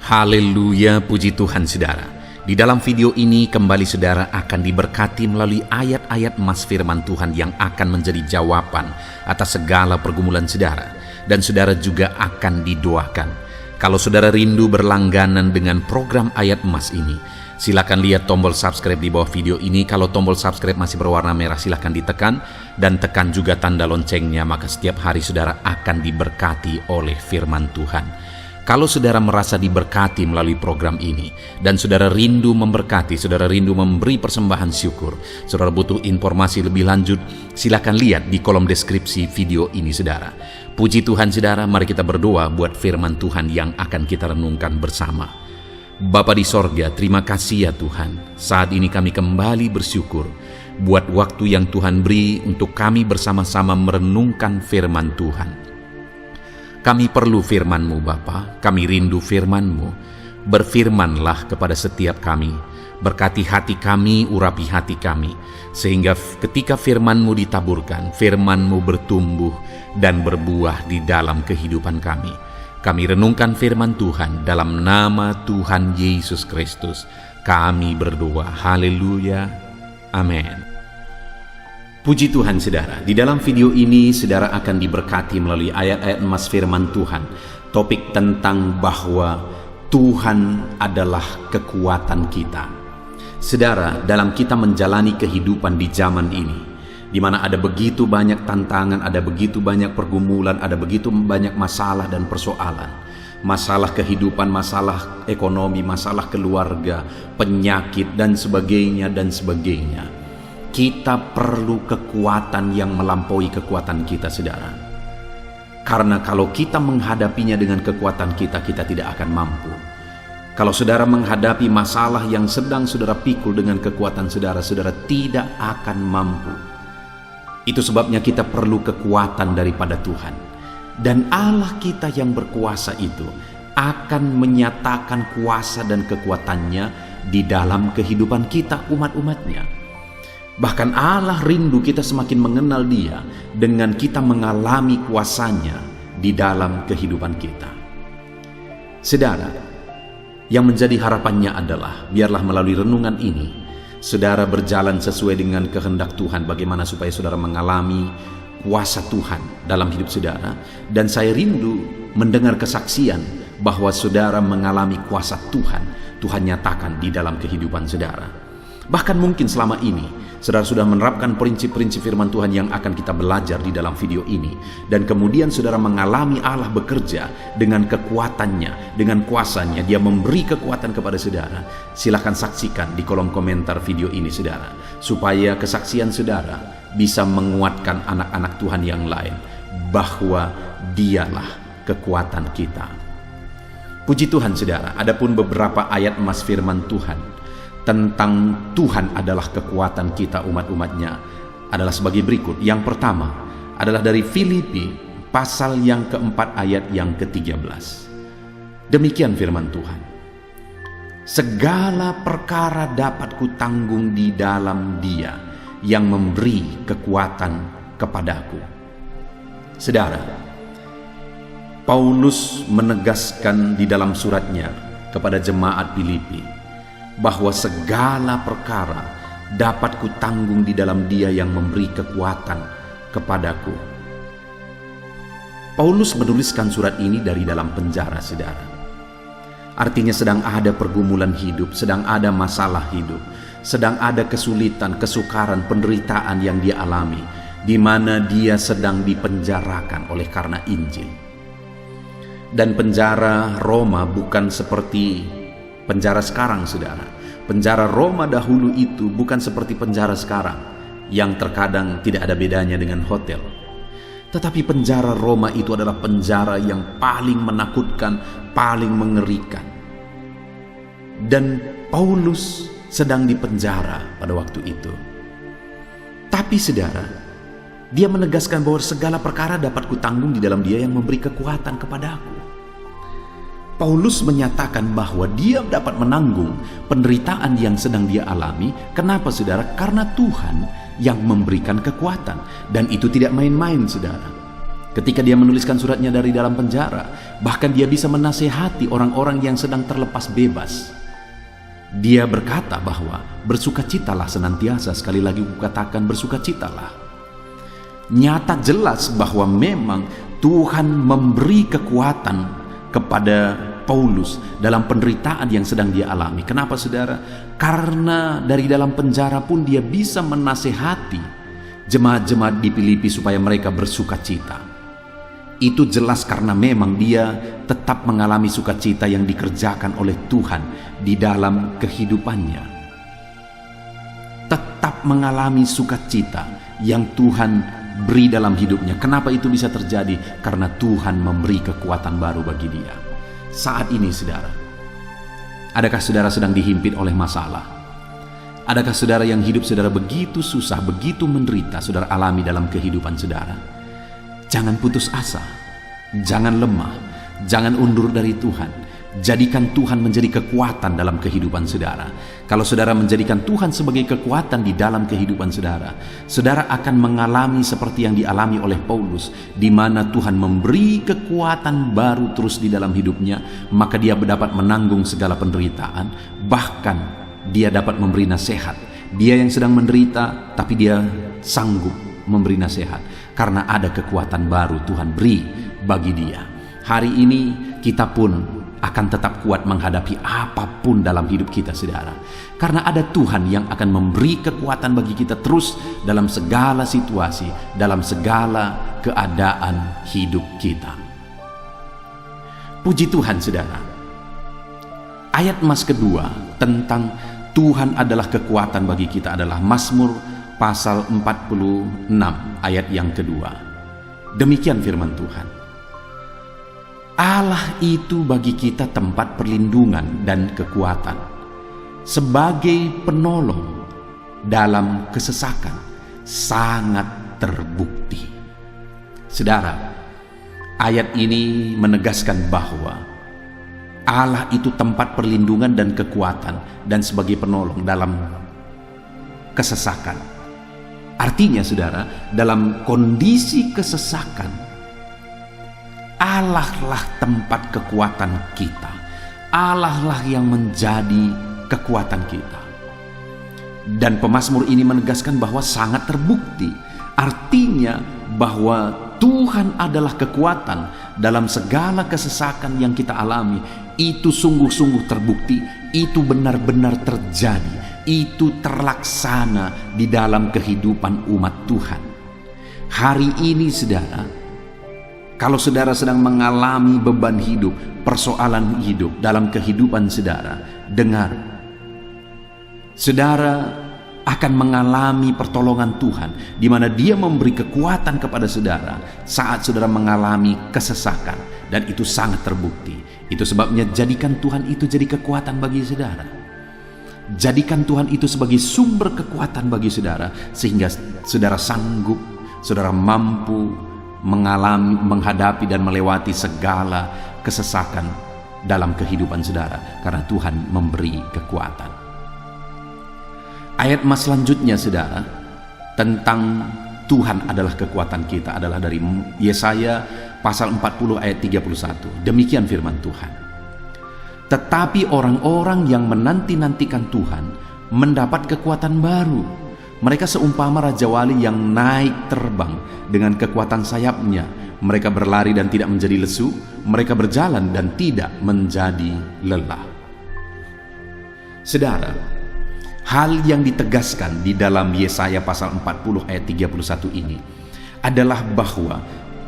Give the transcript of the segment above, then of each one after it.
Haleluya, puji Tuhan saudara. Di dalam video ini kembali saudara akan diberkati melalui ayat-ayat emas firman Tuhan yang akan menjadi jawaban atas segala pergumulan saudara. Dan saudara juga akan didoakan. Kalau saudara rindu berlangganan dengan program ayat emas ini, silakan lihat tombol subscribe di bawah video ini. Kalau tombol subscribe masih berwarna merah, silakan ditekan. Dan tekan juga tanda loncengnya, maka setiap hari saudara akan diberkati oleh firman Tuhan. Kalau saudara merasa diberkati melalui program ini, dan saudara rindu memberkati, saudara rindu memberi persembahan syukur, saudara butuh informasi lebih lanjut, silakan lihat di kolom deskripsi video ini saudara. Puji Tuhan saudara, mari kita berdoa buat firman Tuhan yang akan kita renungkan bersama. Bapa di sorga, terima kasih ya Tuhan. Saat ini kami kembali bersyukur buat waktu yang Tuhan beri untuk kami bersama-sama merenungkan firman Tuhan. Kami perlu firman-Mu Bapa, kami rindu firman-Mu. Berfirmanlah kepada setiap kami, berkati hati kami, urapi hati kami, sehingga ketika firman-Mu ditaburkan, firman-Mu bertumbuh dan berbuah di dalam kehidupan kami. Kami renungkan firman Tuhan dalam nama Tuhan Yesus Kristus. Kami berdoa, haleluya, amin. Puji Tuhan saudara, di dalam video ini saudara akan diberkati melalui ayat-ayat emas firman Tuhan. Topik tentang bahwa Tuhan adalah kekuatan kita. Saudara, dalam kita menjalani kehidupan di zaman ini, di mana ada begitu banyak tantangan, ada begitu banyak pergumulan, ada begitu banyak masalah dan persoalan. Masalah kehidupan, masalah ekonomi, masalah keluarga, penyakit dan sebagainya dan sebagainya. Kita perlu kekuatan yang melampaui kekuatan kita saudara. Karena kalau kita menghadapinya dengan kekuatan kita, kita tidak akan mampu. Kalau saudara menghadapi masalah yang sedang saudara pikul dengan kekuatan saudara, saudara tidak akan mampu. Itu sebabnya kita perlu kekuatan daripada Tuhan. Dan Allah kita yang berkuasa itu akan menyatakan kuasa dan kekuatannya di dalam kehidupan kita umat-umatnya. Bahkan Allah rindu kita semakin mengenal Dia dengan kita mengalami kuasanya di dalam kehidupan kita. Saudara, yang menjadi harapannya adalah biarlah melalui renungan ini saudara berjalan sesuai dengan kehendak Tuhan, bagaimana supaya saudara mengalami kuasa Tuhan dalam hidup saudara. Dan saya rindu mendengar kesaksian bahwa saudara mengalami kuasa Tuhan, Tuhan nyatakan di dalam kehidupan saudara. Bahkan mungkin selama ini saudara sudah menerapkan prinsip-prinsip firman Tuhan yang akan kita belajar di dalam video ini. Dan kemudian saudara mengalami Allah bekerja dengan kekuatannya, dengan kuasanya. Dia memberi kekuatan kepada saudara. Silahkan saksikan di kolom komentar video ini saudara, supaya kesaksian saudara bisa menguatkan anak-anak Tuhan yang lain bahwa Dialah kekuatan kita. Puji Tuhan saudara, adapun beberapa ayat emas firman Tuhan tentang Tuhan adalah kekuatan kita umat-umatnya adalah sebagai berikut. Yang pertama adalah dari Filipi pasal yang keempat ayat yang ke-13. Demikian firman Tuhan. Segala perkara dapat kutanggung di dalam Dia yang memberi kekuatan kepadaku. Saudara, Paulus menegaskan di dalam suratnya kepada jemaat Filipi bahwa segala perkara dapat kutanggung di dalam Dia yang memberi kekuatan kepadaku. Paulus menuliskan surat ini dari dalam penjara saudara. Artinya sedang ada pergumulan hidup, sedang ada masalah hidup, sedang ada kesulitan, kesukaran, penderitaan yang dia alami, di mana dia sedang dipenjarakan oleh karena Injil. Dan penjara Roma bukan seperti penjara sekarang saudara. Penjara Roma dahulu itu bukan seperti penjara sekarang yang terkadang tidak ada bedanya dengan hotel. Tetapi penjara Roma itu adalah penjara yang paling menakutkan, paling mengerikan. Dan Paulus sedang dipenjara pada waktu itu. Tapi saudara, dia menegaskan bahwa segala perkara dapat kutanggung di dalam Dia yang memberi kekuatan kepadaku. Paulus menyatakan bahwa dia dapat menanggung penderitaan yang sedang dia alami. Kenapa saudara? Karena Tuhan yang memberikan kekuatan. Dan itu tidak main-main saudara. Ketika dia menuliskan suratnya dari dalam penjara, bahkan dia bisa menasehati orang-orang yang sedang terlepas bebas. Dia berkata bahwa bersukacitalah senantiasa, sekali lagi kukatakan bersukacitalah. Nyata jelas bahwa memang Tuhan memberi kekuatan kepada Paulus dalam penderitaan yang sedang dia alami. Kenapa saudara? Karena dari dalam penjara pun dia bisa menasehati jemaat-jemaat di Filipi supaya mereka bersukacita. Itu jelas karena memang dia tetap mengalami sukacita yang dikerjakan oleh Tuhan di dalam kehidupannya. Tetap mengalami sukacita yang Tuhan beri dalam hidupnya. Kenapa itu bisa terjadi? Karena Tuhan memberi kekuatan baru bagi dia. Saat ini saudara, adakah saudara sedang dihimpit oleh masalah? Adakah saudara yang hidup saudara begitu susah, begitu menderita saudara alami dalam kehidupan saudara? Jangan putus asa, jangan lemah, jangan undur dari Tuhan. Jadikan Tuhan menjadi kekuatan dalam kehidupan saudara. Kalau saudara menjadikan Tuhan sebagai kekuatan di dalam kehidupan saudara, saudara akan mengalami seperti yang dialami oleh Paulus, di mana Tuhan memberi kekuatan baru terus di dalam hidupnya, maka dia dapat menanggung segala penderitaan, bahkan dia dapat memberi nasihat. Dia yang sedang menderita, tapi dia sanggup memberi nasihat karena ada kekuatan baru Tuhan beri bagi dia. Hari ini kita pun akan tetap kuat menghadapi apapun dalam hidup kita saudara, karena ada Tuhan yang akan memberi kekuatan bagi kita terus dalam segala situasi, dalam segala keadaan hidup kita. Puji Tuhan saudara. Ayat emas kedua tentang Tuhan adalah kekuatan bagi kita adalah Mazmur pasal 46 ayat yang kedua. Demikian firman Tuhan. Allah itu bagi kita tempat perlindungan dan kekuatan, sebagai penolong dalam kesesakan, sangat terbukti. Saudara, ayat ini menegaskan bahwa Allah itu tempat perlindungan dan kekuatan dan sebagai penolong dalam kesesakan. Artinya saudara, dalam kondisi kesesakan, Allah lah tempat kekuatan kita. Allah lah yang menjadi kekuatan kita. Dan pemazmur ini menegaskan bahwa sangat terbukti. Artinya bahwa Tuhan adalah kekuatan dalam segala kesesakan yang kita alami. Itu sungguh-sungguh terbukti. Itu benar-benar terjadi. Itu terlaksana di dalam kehidupan umat Tuhan. Hari ini saudara, kalau saudara sedang mengalami beban hidup, persoalan hidup dalam kehidupan saudara, dengar. Saudara akan mengalami pertolongan Tuhan, di mana Dia memberi kekuatan kepada saudara saat saudara mengalami kesesakan, dan itu sangat terbukti. Itu sebabnya jadikan Tuhan itu jadi kekuatan bagi saudara. Jadikan Tuhan itu sebagai sumber kekuatan bagi saudara, sehingga saudara sanggup, saudara mampu menghadapi dan melewati segala kesesakan dalam kehidupan saudara, karena Tuhan memberi kekuatan. Ayat emas selanjutnya saudara, tentang Tuhan adalah kekuatan kita, adalah dari Yesaya pasal 40 ayat 31. Demikian firman Tuhan. Tetapi orang-orang yang menanti-nantikan Tuhan mendapat kekuatan baru. Mereka seumpama Raja Wali yang naik terbang dengan kekuatan sayapnya. Mereka berlari dan tidak menjadi lesu. Mereka berjalan dan tidak menjadi lelah. Saudara, hal yang ditegaskan di dalam Yesaya pasal 40 ayat 31 ini adalah bahwa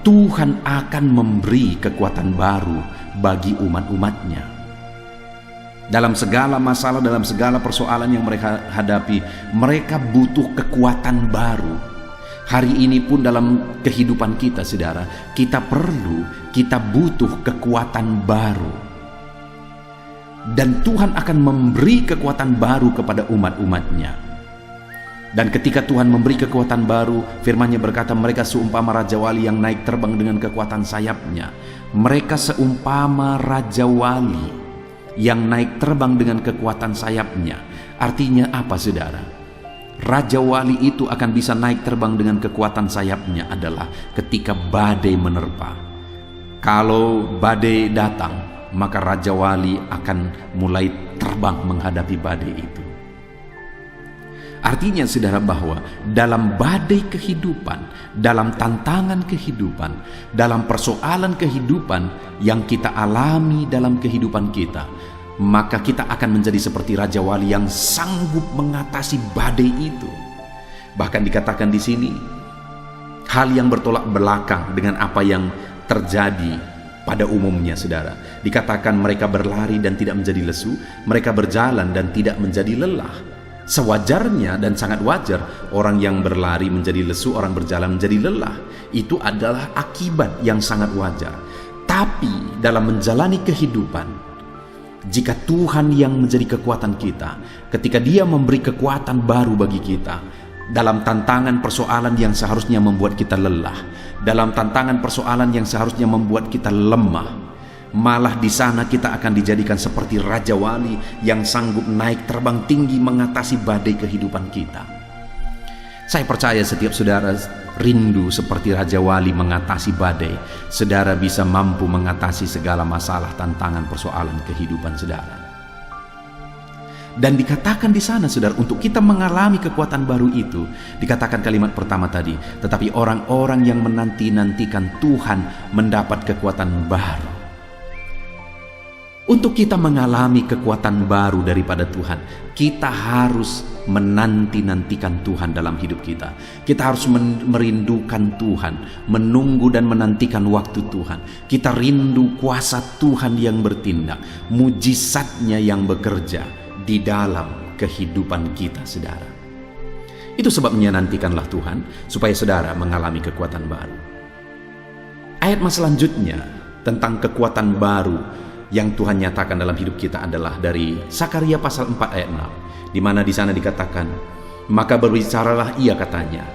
Tuhan akan memberi kekuatan baru bagi umat-umatnya. Dalam segala masalah, dalam segala persoalan yang mereka hadapi, mereka butuh kekuatan baru. Hari ini pun dalam kehidupan kita saudara, kita butuh kekuatan baru. Dan Tuhan akan memberi kekuatan baru kepada umat-umatnya. Dan ketika Tuhan memberi kekuatan baru, firman-Nya berkata, mereka seumpama Raja Wali yang naik terbang dengan kekuatan sayapnya. Mereka seumpama Raja Wali yang naik terbang dengan kekuatan sayapnya. Artinya apa saudara? Raja Wali itu akan bisa naik terbang dengan kekuatan sayapnya adalah ketika badai menerpa. Kalau badai datang, maka Raja Wali akan mulai terbang menghadapi badai itu. Artinya saudara bahwa dalam badai kehidupan, dalam tantangan kehidupan, dalam persoalan kehidupan yang kita alami dalam kehidupan kita, maka kita akan menjadi seperti Raja Wali yang sanggup mengatasi badai itu. Bahkan dikatakan di sini, hal yang bertolak belakang dengan apa yang terjadi pada umumnya saudara. Dikatakan mereka berlari dan tidak menjadi lesu, mereka berjalan dan tidak menjadi lelah. Sewajarnya dan sangat wajar orang yang berlari menjadi lesu, orang berjalan menjadi lelah. Itu adalah akibat yang sangat wajar. Tapi dalam menjalani kehidupan, jika Tuhan yang menjadi kekuatan kita, ketika Dia memberi kekuatan baru bagi kita, dalam tantangan persoalan yang seharusnya membuat kita lelah, dalam tantangan persoalan yang seharusnya membuat kita lemah, malah di sana kita akan dijadikan seperti Raja Wali yang sanggup naik terbang tinggi mengatasi badai kehidupan kita. Saya percaya setiap saudara rindu seperti Raja Wali mengatasi badai. Saudara bisa mampu mengatasi segala masalah, tantangan, persoalan kehidupan saudara. Dan dikatakan di sana saudara, untuk kita mengalami kekuatan baru itu, dikatakan kalimat pertama tadi, tetapi orang-orang yang menanti-nantikan Tuhan mendapat kekuatan baru. Untuk kita mengalami kekuatan baru daripada Tuhan, kita harus menanti-nantikan Tuhan dalam hidup kita. Kita harus merindukan Tuhan, menunggu dan menantikan waktu Tuhan. Kita rindu kuasa Tuhan yang bertindak, mujizatnya yang bekerja di dalam kehidupan kita, saudara. Itu sebabnya nantikanlah Tuhan, supaya saudara mengalami kekuatan baru. Ayat selanjutnya tentang kekuatan baru yang Tuhan nyatakan dalam hidup kita adalah dari Sakaria pasal 4 ayat 6, di mana di sana dikatakan, maka berbicaralah ia katanya,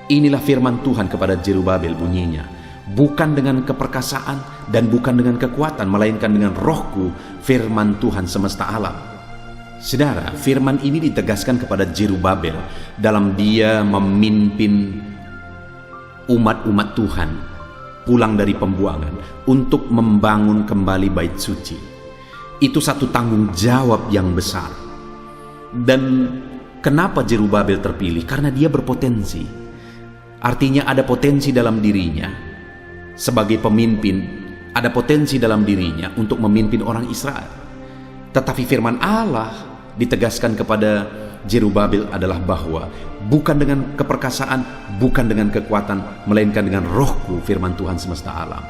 inilah firman Tuhan kepada Zerubabel bunyinya, bukan dengan keperkasaan dan bukan dengan kekuatan, melainkan dengan rohku, firman Tuhan semesta alam. Saudara, firman ini ditegaskan kepada Zerubabel dalam dia memimpin umat-umat Tuhan pulang dari pembuangan untuk membangun kembali bait suci. Itu satu tanggung jawab yang besar. Dan kenapa Zerubabel terpilih? Karena dia berpotensi. Artinya ada potensi dalam dirinya sebagai pemimpin, ada potensi dalam dirinya untuk memimpin orang Israel. Tetapi firman Allah ditegaskan kepada Zerubabel adalah bahwa bukan dengan keperkasaan, bukan dengan kekuatan, melainkan dengan rohku, firman Tuhan semesta alam.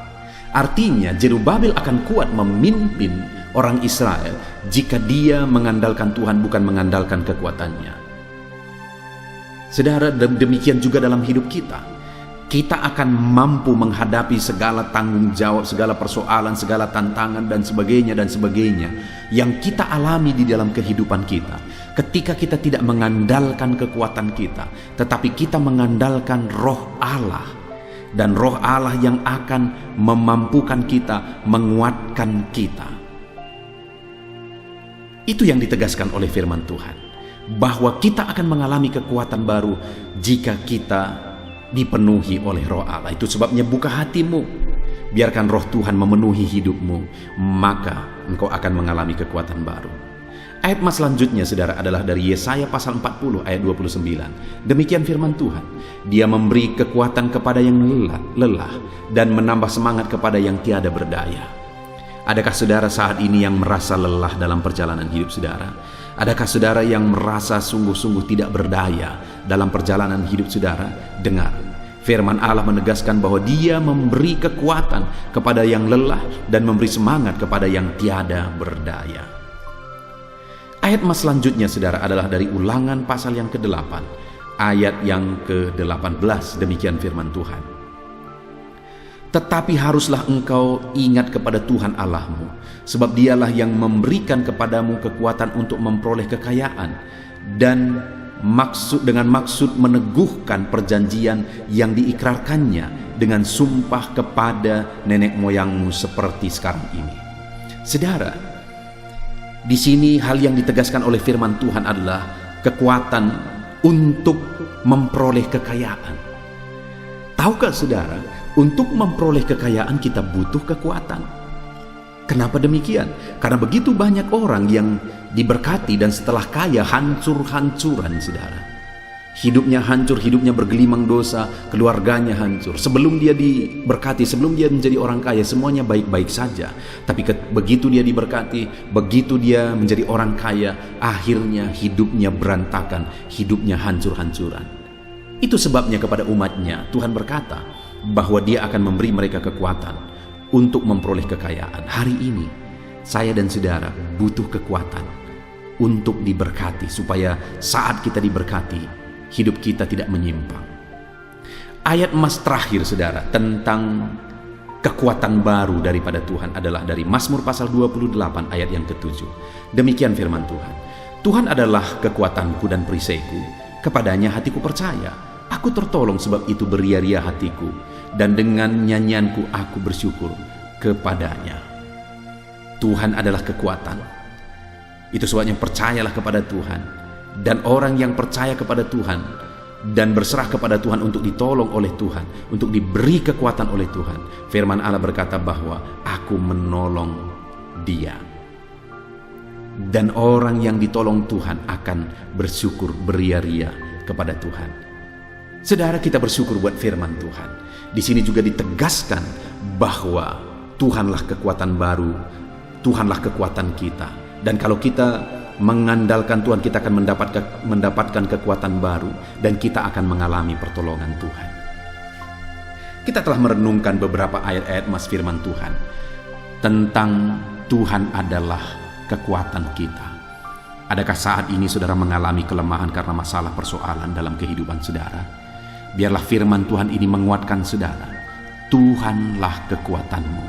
Artinya Zerubabel akan kuat memimpin orang Israel jika dia mengandalkan Tuhan, bukan mengandalkan kekuatannya. Saudara, demikian juga dalam hidup kita. Kita akan mampu menghadapi segala tanggung jawab, segala persoalan, segala tantangan dan sebagainya yang kita alami di dalam kehidupan kita. Ketika kita tidak mengandalkan kekuatan kita, tetapi kita mengandalkan roh Allah. Dan roh Allah yang akan memampukan kita, menguatkan kita. Itu yang ditegaskan oleh firman Tuhan, bahwa kita akan mengalami kekuatan baru jika kita dipenuhi oleh roh Allah. Itu sebabnya buka hatimu, biarkan roh Tuhan memenuhi hidupmu, maka engkau akan mengalami kekuatan baru. Ayat selanjutnya saudara adalah dari Yesaya pasal 40 ayat 29. Demikian firman Tuhan, Dia memberi kekuatan kepada yang lelah dan menambah semangat kepada yang tiada berdaya. Adakah saudara saat ini yang merasa lelah dalam perjalanan hidup saudara? Adakah saudara yang merasa sungguh-sungguh tidak berdaya dalam perjalanan hidup saudara? Dengar, firman Allah menegaskan bahwa Dia memberi kekuatan kepada yang lelah dan memberi semangat kepada yang tiada berdaya. Ayat selanjutnya saudara adalah dari Ulangan pasal yang ke-8 ayat yang ke-18. Demikian firman Tuhan, tetapi haruslah engkau ingat kepada Tuhan Allahmu, sebab Dialah yang memberikan kepadamu kekuatan untuk memperoleh kekayaan, dan dengan maksud meneguhkan perjanjian yang diikrarkannya dengan sumpah kepada nenek moyangmu seperti sekarang ini. Saudara, di sini hal yang ditegaskan oleh firman Tuhan adalah kekuatan untuk memperoleh kekayaan. Tahukah saudara, untuk memperoleh kekayaan kita butuh kekuatan. Kenapa demikian? Karena begitu banyak orang yang diberkati dan setelah kaya hancur-hancuran, saudara. Hidupnya hancur, hidupnya bergelimang dosa, keluarganya hancur. Sebelum dia diberkati, sebelum dia menjadi orang kaya, semuanya baik-baik saja. Tapi begitu dia diberkati, begitu dia menjadi orang kaya, akhirnya hidupnya berantakan, hidupnya hancur-hancuran. Itu sebabnya kepada umatnya, Tuhan berkata bahwa dia akan memberi mereka kekuatan untuk memperoleh kekayaan. Hari ini, saya dan saudara butuh kekuatan untuk diberkati, supaya saat kita diberkati, hidup kita tidak menyimpang. Ayat emas terakhir, saudara, tentang kekuatan baru daripada Tuhan adalah dari Mazmur pasal 28 ayat yang ke-7. Demikian firman Tuhan. Tuhan adalah kekuatanku dan perisaiku, kepadanya hatiku percaya. Aku tertolong, sebab itu beria-ria hatiku, dan dengan nyanyianku aku bersyukur kepadanya. Tuhan adalah kekuatan. Itu sebabnya percayalah kepada Tuhan. Dan orang yang percaya kepada Tuhan dan berserah kepada Tuhan untuk ditolong oleh Tuhan, untuk diberi kekuatan oleh Tuhan, firman Allah berkata bahwa aku menolong dia. Dan orang yang ditolong Tuhan akan bersyukur beria-ria kepada Tuhan. Saudara, kita bersyukur buat firman Tuhan. Di sini juga ditegaskan bahwa Tuhanlah kekuatan baru, Tuhanlah kekuatan kita. Dan kalau kita mengandalkan Tuhan, kita akan mendapatkan kekuatan baru, dan kita akan mengalami pertolongan Tuhan. Kita telah merenungkan beberapa ayat-ayat mas firman Tuhan tentang Tuhan adalah kekuatan kita. Adakah saat ini saudara mengalami kelemahan karena masalah persoalan dalam kehidupan saudara? Biarlah firman Tuhan ini menguatkan saudara. Tuhanlah kekuatanmu.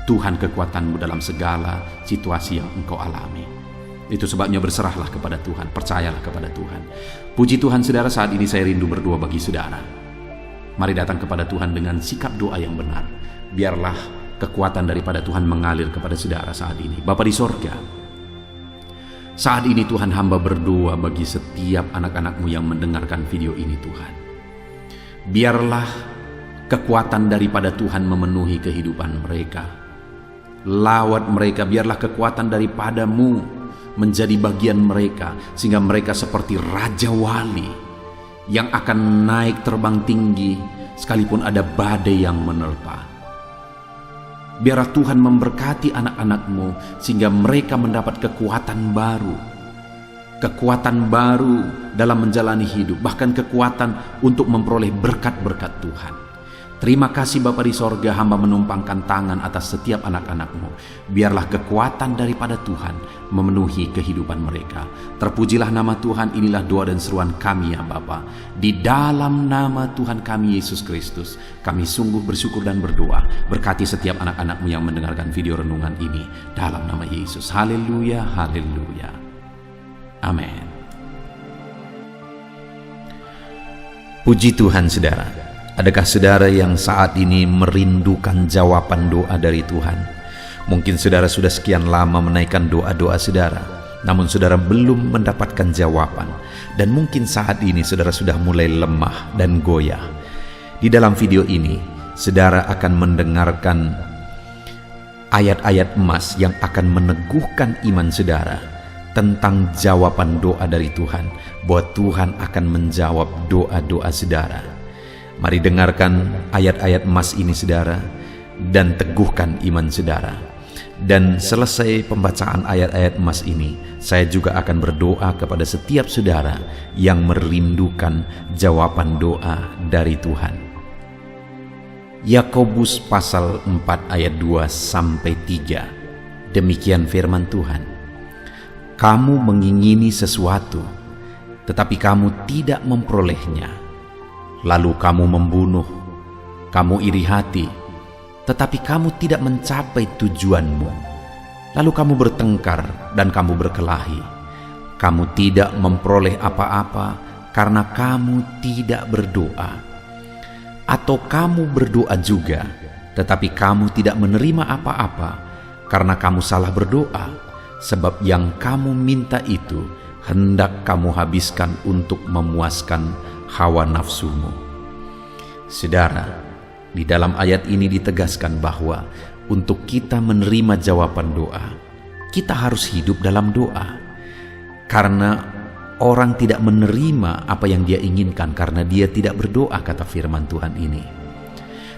Tuhan kekuatanmu dalam segala situasi yang engkau alami. Itu sebabnya berserahlah kepada Tuhan, percayalah kepada Tuhan. Puji Tuhan, saudara, saat ini saya rindu berdoa bagi saudara. Mari datang kepada Tuhan dengan sikap doa yang benar. Biarlah kekuatan daripada Tuhan mengalir kepada saudara saat ini. Bapa di sorga, saat ini Tuhan, hamba berdoa bagi setiap anak-anak-Mu yang mendengarkan video ini, Tuhan. Biarlah kekuatan daripada Tuhan memenuhi kehidupan mereka. Lawat mereka, biarlah kekuatan daripada-Mu menjadi bagian mereka, sehingga mereka seperti Raja Wali yang akan naik terbang tinggi sekalipun ada badai yang menerpa. Biarlah Tuhan memberkati anak-anak-Mu sehingga mereka mendapat kekuatan baru dalam menjalani hidup, bahkan kekuatan untuk memperoleh berkat-berkat Tuhan. Terima kasih Bapa di sorga, hamba menumpangkan tangan atas setiap anak-anak-Mu. Biarlah kekuatan daripada Tuhan memenuhi kehidupan mereka. Terpujilah nama Tuhan, inilah doa dan seruan kami ya Bapa. Di dalam nama Tuhan kami Yesus Kristus, kami sungguh bersyukur dan berdoa. Berkati setiap anak-anak-Mu yang mendengarkan video renungan ini. Dalam nama Yesus, haleluya, haleluya. Amin. Puji Tuhan, saudara. Adakah saudara yang saat ini merindukan jawaban doa dari Tuhan? Mungkin saudara sudah sekian lama menaikkan doa-doa saudara, namun saudara belum mendapatkan jawaban. Dan mungkin saat ini saudara sudah mulai lemah dan goyah. Di dalam video ini, saudara akan mendengarkan ayat-ayat emas yang akan meneguhkan iman saudara tentang jawaban doa dari Tuhan, bahwa Tuhan akan menjawab doa-doa saudara. Mari dengarkan ayat-ayat emas ini saudara, dan teguhkan iman saudara. Dan selesai pembacaan ayat-ayat emas ini, saya juga akan berdoa kepada setiap saudara yang merindukan jawaban doa dari Tuhan. Yakobus pasal 4 ayat 2-3. Demikian firman Tuhan. Kamu mengingini sesuatu, tetapi kamu tidak memperolehnya. Lalu kamu membunuh, kamu iri hati, tetapi kamu tidak mencapai tujuanmu. Lalu kamu bertengkar dan kamu berkelahi. Kamu tidak memperoleh apa-apa karena kamu tidak berdoa. Atau kamu berdoa juga, tetapi kamu tidak menerima apa-apa karena kamu salah berdoa, sebab yang kamu minta itu hendak kamu habiskan untuk memuaskan hawa nafsumu. Saudara, di dalam ayat ini ditegaskan bahwa untuk kita menerima jawaban doa, kita harus hidup dalam doa. Karena orang tidak menerima apa yang dia inginkan karena dia tidak berdoa, kata firman Tuhan ini.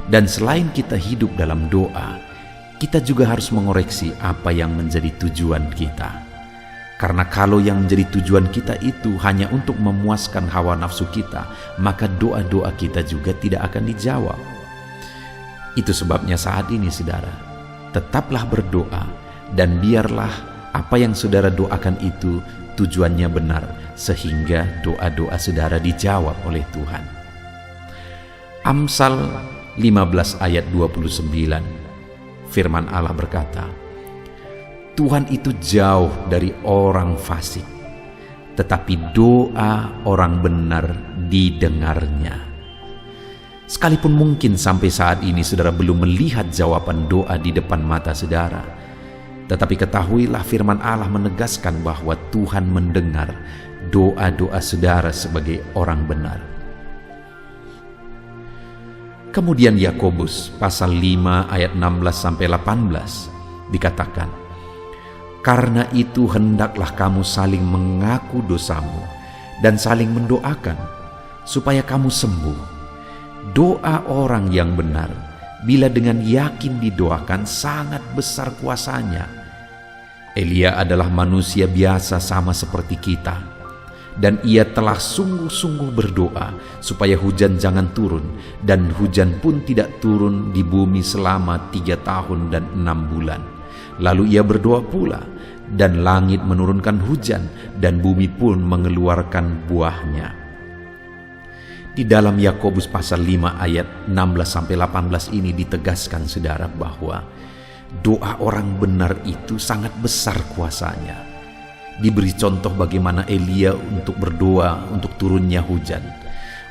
Dan selain kita hidup dalam doa, kita juga harus mengoreksi apa yang menjadi tujuan kita. Karena kalau yang menjadi tujuan kita itu hanya untuk memuaskan hawa nafsu kita, maka doa-doa kita juga tidak akan dijawab. Itu sebabnya saat ini saudara, tetaplah berdoa dan biarlah apa yang saudara doakan itu tujuannya benar, sehingga doa-doa saudara dijawab oleh Tuhan. Amsal 15 ayat 29, firman Allah berkata, Tuhan itu jauh dari orang fasik, tetapi doa orang benar didengarnya. Sekalipun mungkin sampai saat ini saudara belum melihat jawaban doa di depan mata saudara, tetapi ketahuilah firman Allah menegaskan bahwa Tuhan mendengar doa-doa saudara sebagai orang benar. Kemudian Yakobus pasal 5 ayat 16-18 dikatakan, karena itu hendaklah kamu saling mengaku dosamu dan saling mendoakan supaya kamu sembuh. Doa orang yang benar bila dengan yakin didoakan sangat besar kuasanya. Elia adalah manusia biasa sama seperti kita, dan ia telah sungguh-sungguh berdoa supaya hujan jangan turun, dan hujan pun tidak turun di bumi selama 3 tahun dan 6 bulan. Lalu ia berdoa pula, dan langit menurunkan hujan, dan bumi pun mengeluarkan buahnya. Di dalam Yakobus pasal 5 ayat 16-18 ini ditegaskan saudara bahwa doa orang benar itu sangat besar kuasanya. Diberi contoh bagaimana Elia untuk berdoa untuk turunnya hujan,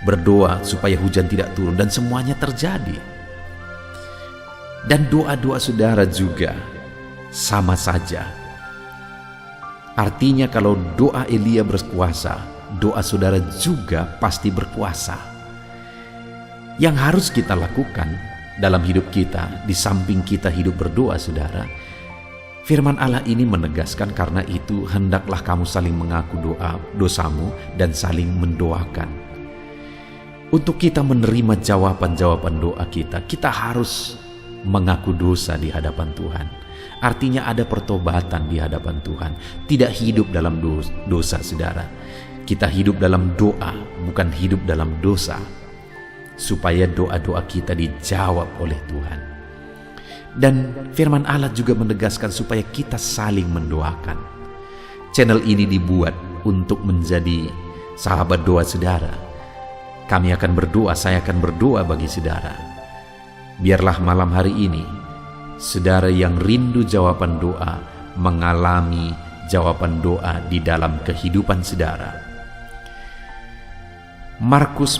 berdoa supaya hujan tidak turun, dan semuanya terjadi. Dan doa-doa saudara juga sama saja. Artinya kalau doa Elia berkuasa, doa saudara juga pasti berkuasa. Yang harus kita lakukan dalam hidup kita, di samping kita hidup berdoa saudara, firman Allah ini menegaskan, karena itu hendaklah kamu saling mengaku dosamu dan saling mendoakan. Untuk kita menerima jawaban-jawaban doa kita, kita harus mengaku dosa di hadapan Tuhan. Artinya ada pertobatan di hadapan Tuhan, tidak hidup dalam dosa saudara. Kita hidup dalam doa, bukan hidup dalam dosa, supaya doa-doa kita dijawab oleh Tuhan. Dan firman Allah juga menegaskan supaya kita saling mendoakan. Channel ini dibuat untuk menjadi sahabat doa saudara. Kami akan berdoa, saya akan berdoa bagi saudara. Biarlah malam hari ini, saudara yang rindu jawaban doa, mengalami jawaban doa di dalam kehidupan saudara. Markus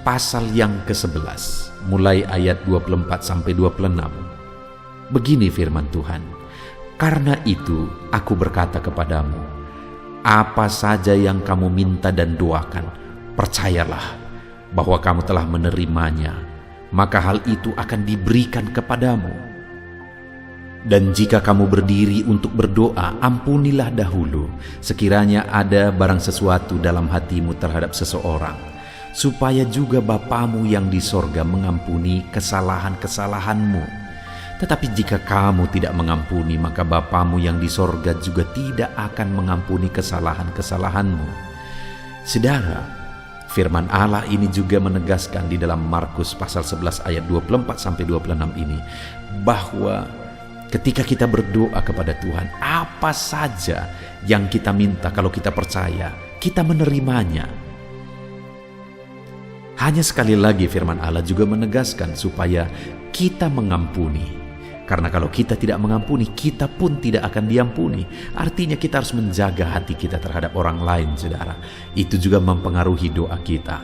pasal yang ke-11 mulai ayat 24-26. Begini firman Tuhan, karena itu aku berkata kepadamu, apa saja yang kamu minta dan doakan, percayalah bahwa kamu telah menerimanya, maka hal itu akan diberikan kepadamu. Dan jika kamu berdiri untuk berdoa, ampunilah dahulu sekiranya ada barang sesuatu dalam hatimu terhadap seseorang, supaya juga Bapamu yang di sorga mengampuni kesalahan-kesalahanmu. Tetapi jika kamu tidak mengampuni, maka Bapamu yang di sorga juga tidak akan mengampuni kesalahan-kesalahanmu. Saudara, firman Allah ini juga menegaskan di dalam Markus pasal 11 ayat 24-26 ini, bahwa ketika kita berdoa kepada Tuhan, apa saja yang kita minta, kalau kita percaya, kita menerimanya. Hanya sekali lagi firman Allah juga menegaskan supaya kita mengampuni. Karena kalau kita tidak mengampuni, kita pun tidak akan diampuni. Artinya kita harus menjaga hati kita terhadap orang lain, saudara. Itu juga mempengaruhi doa kita.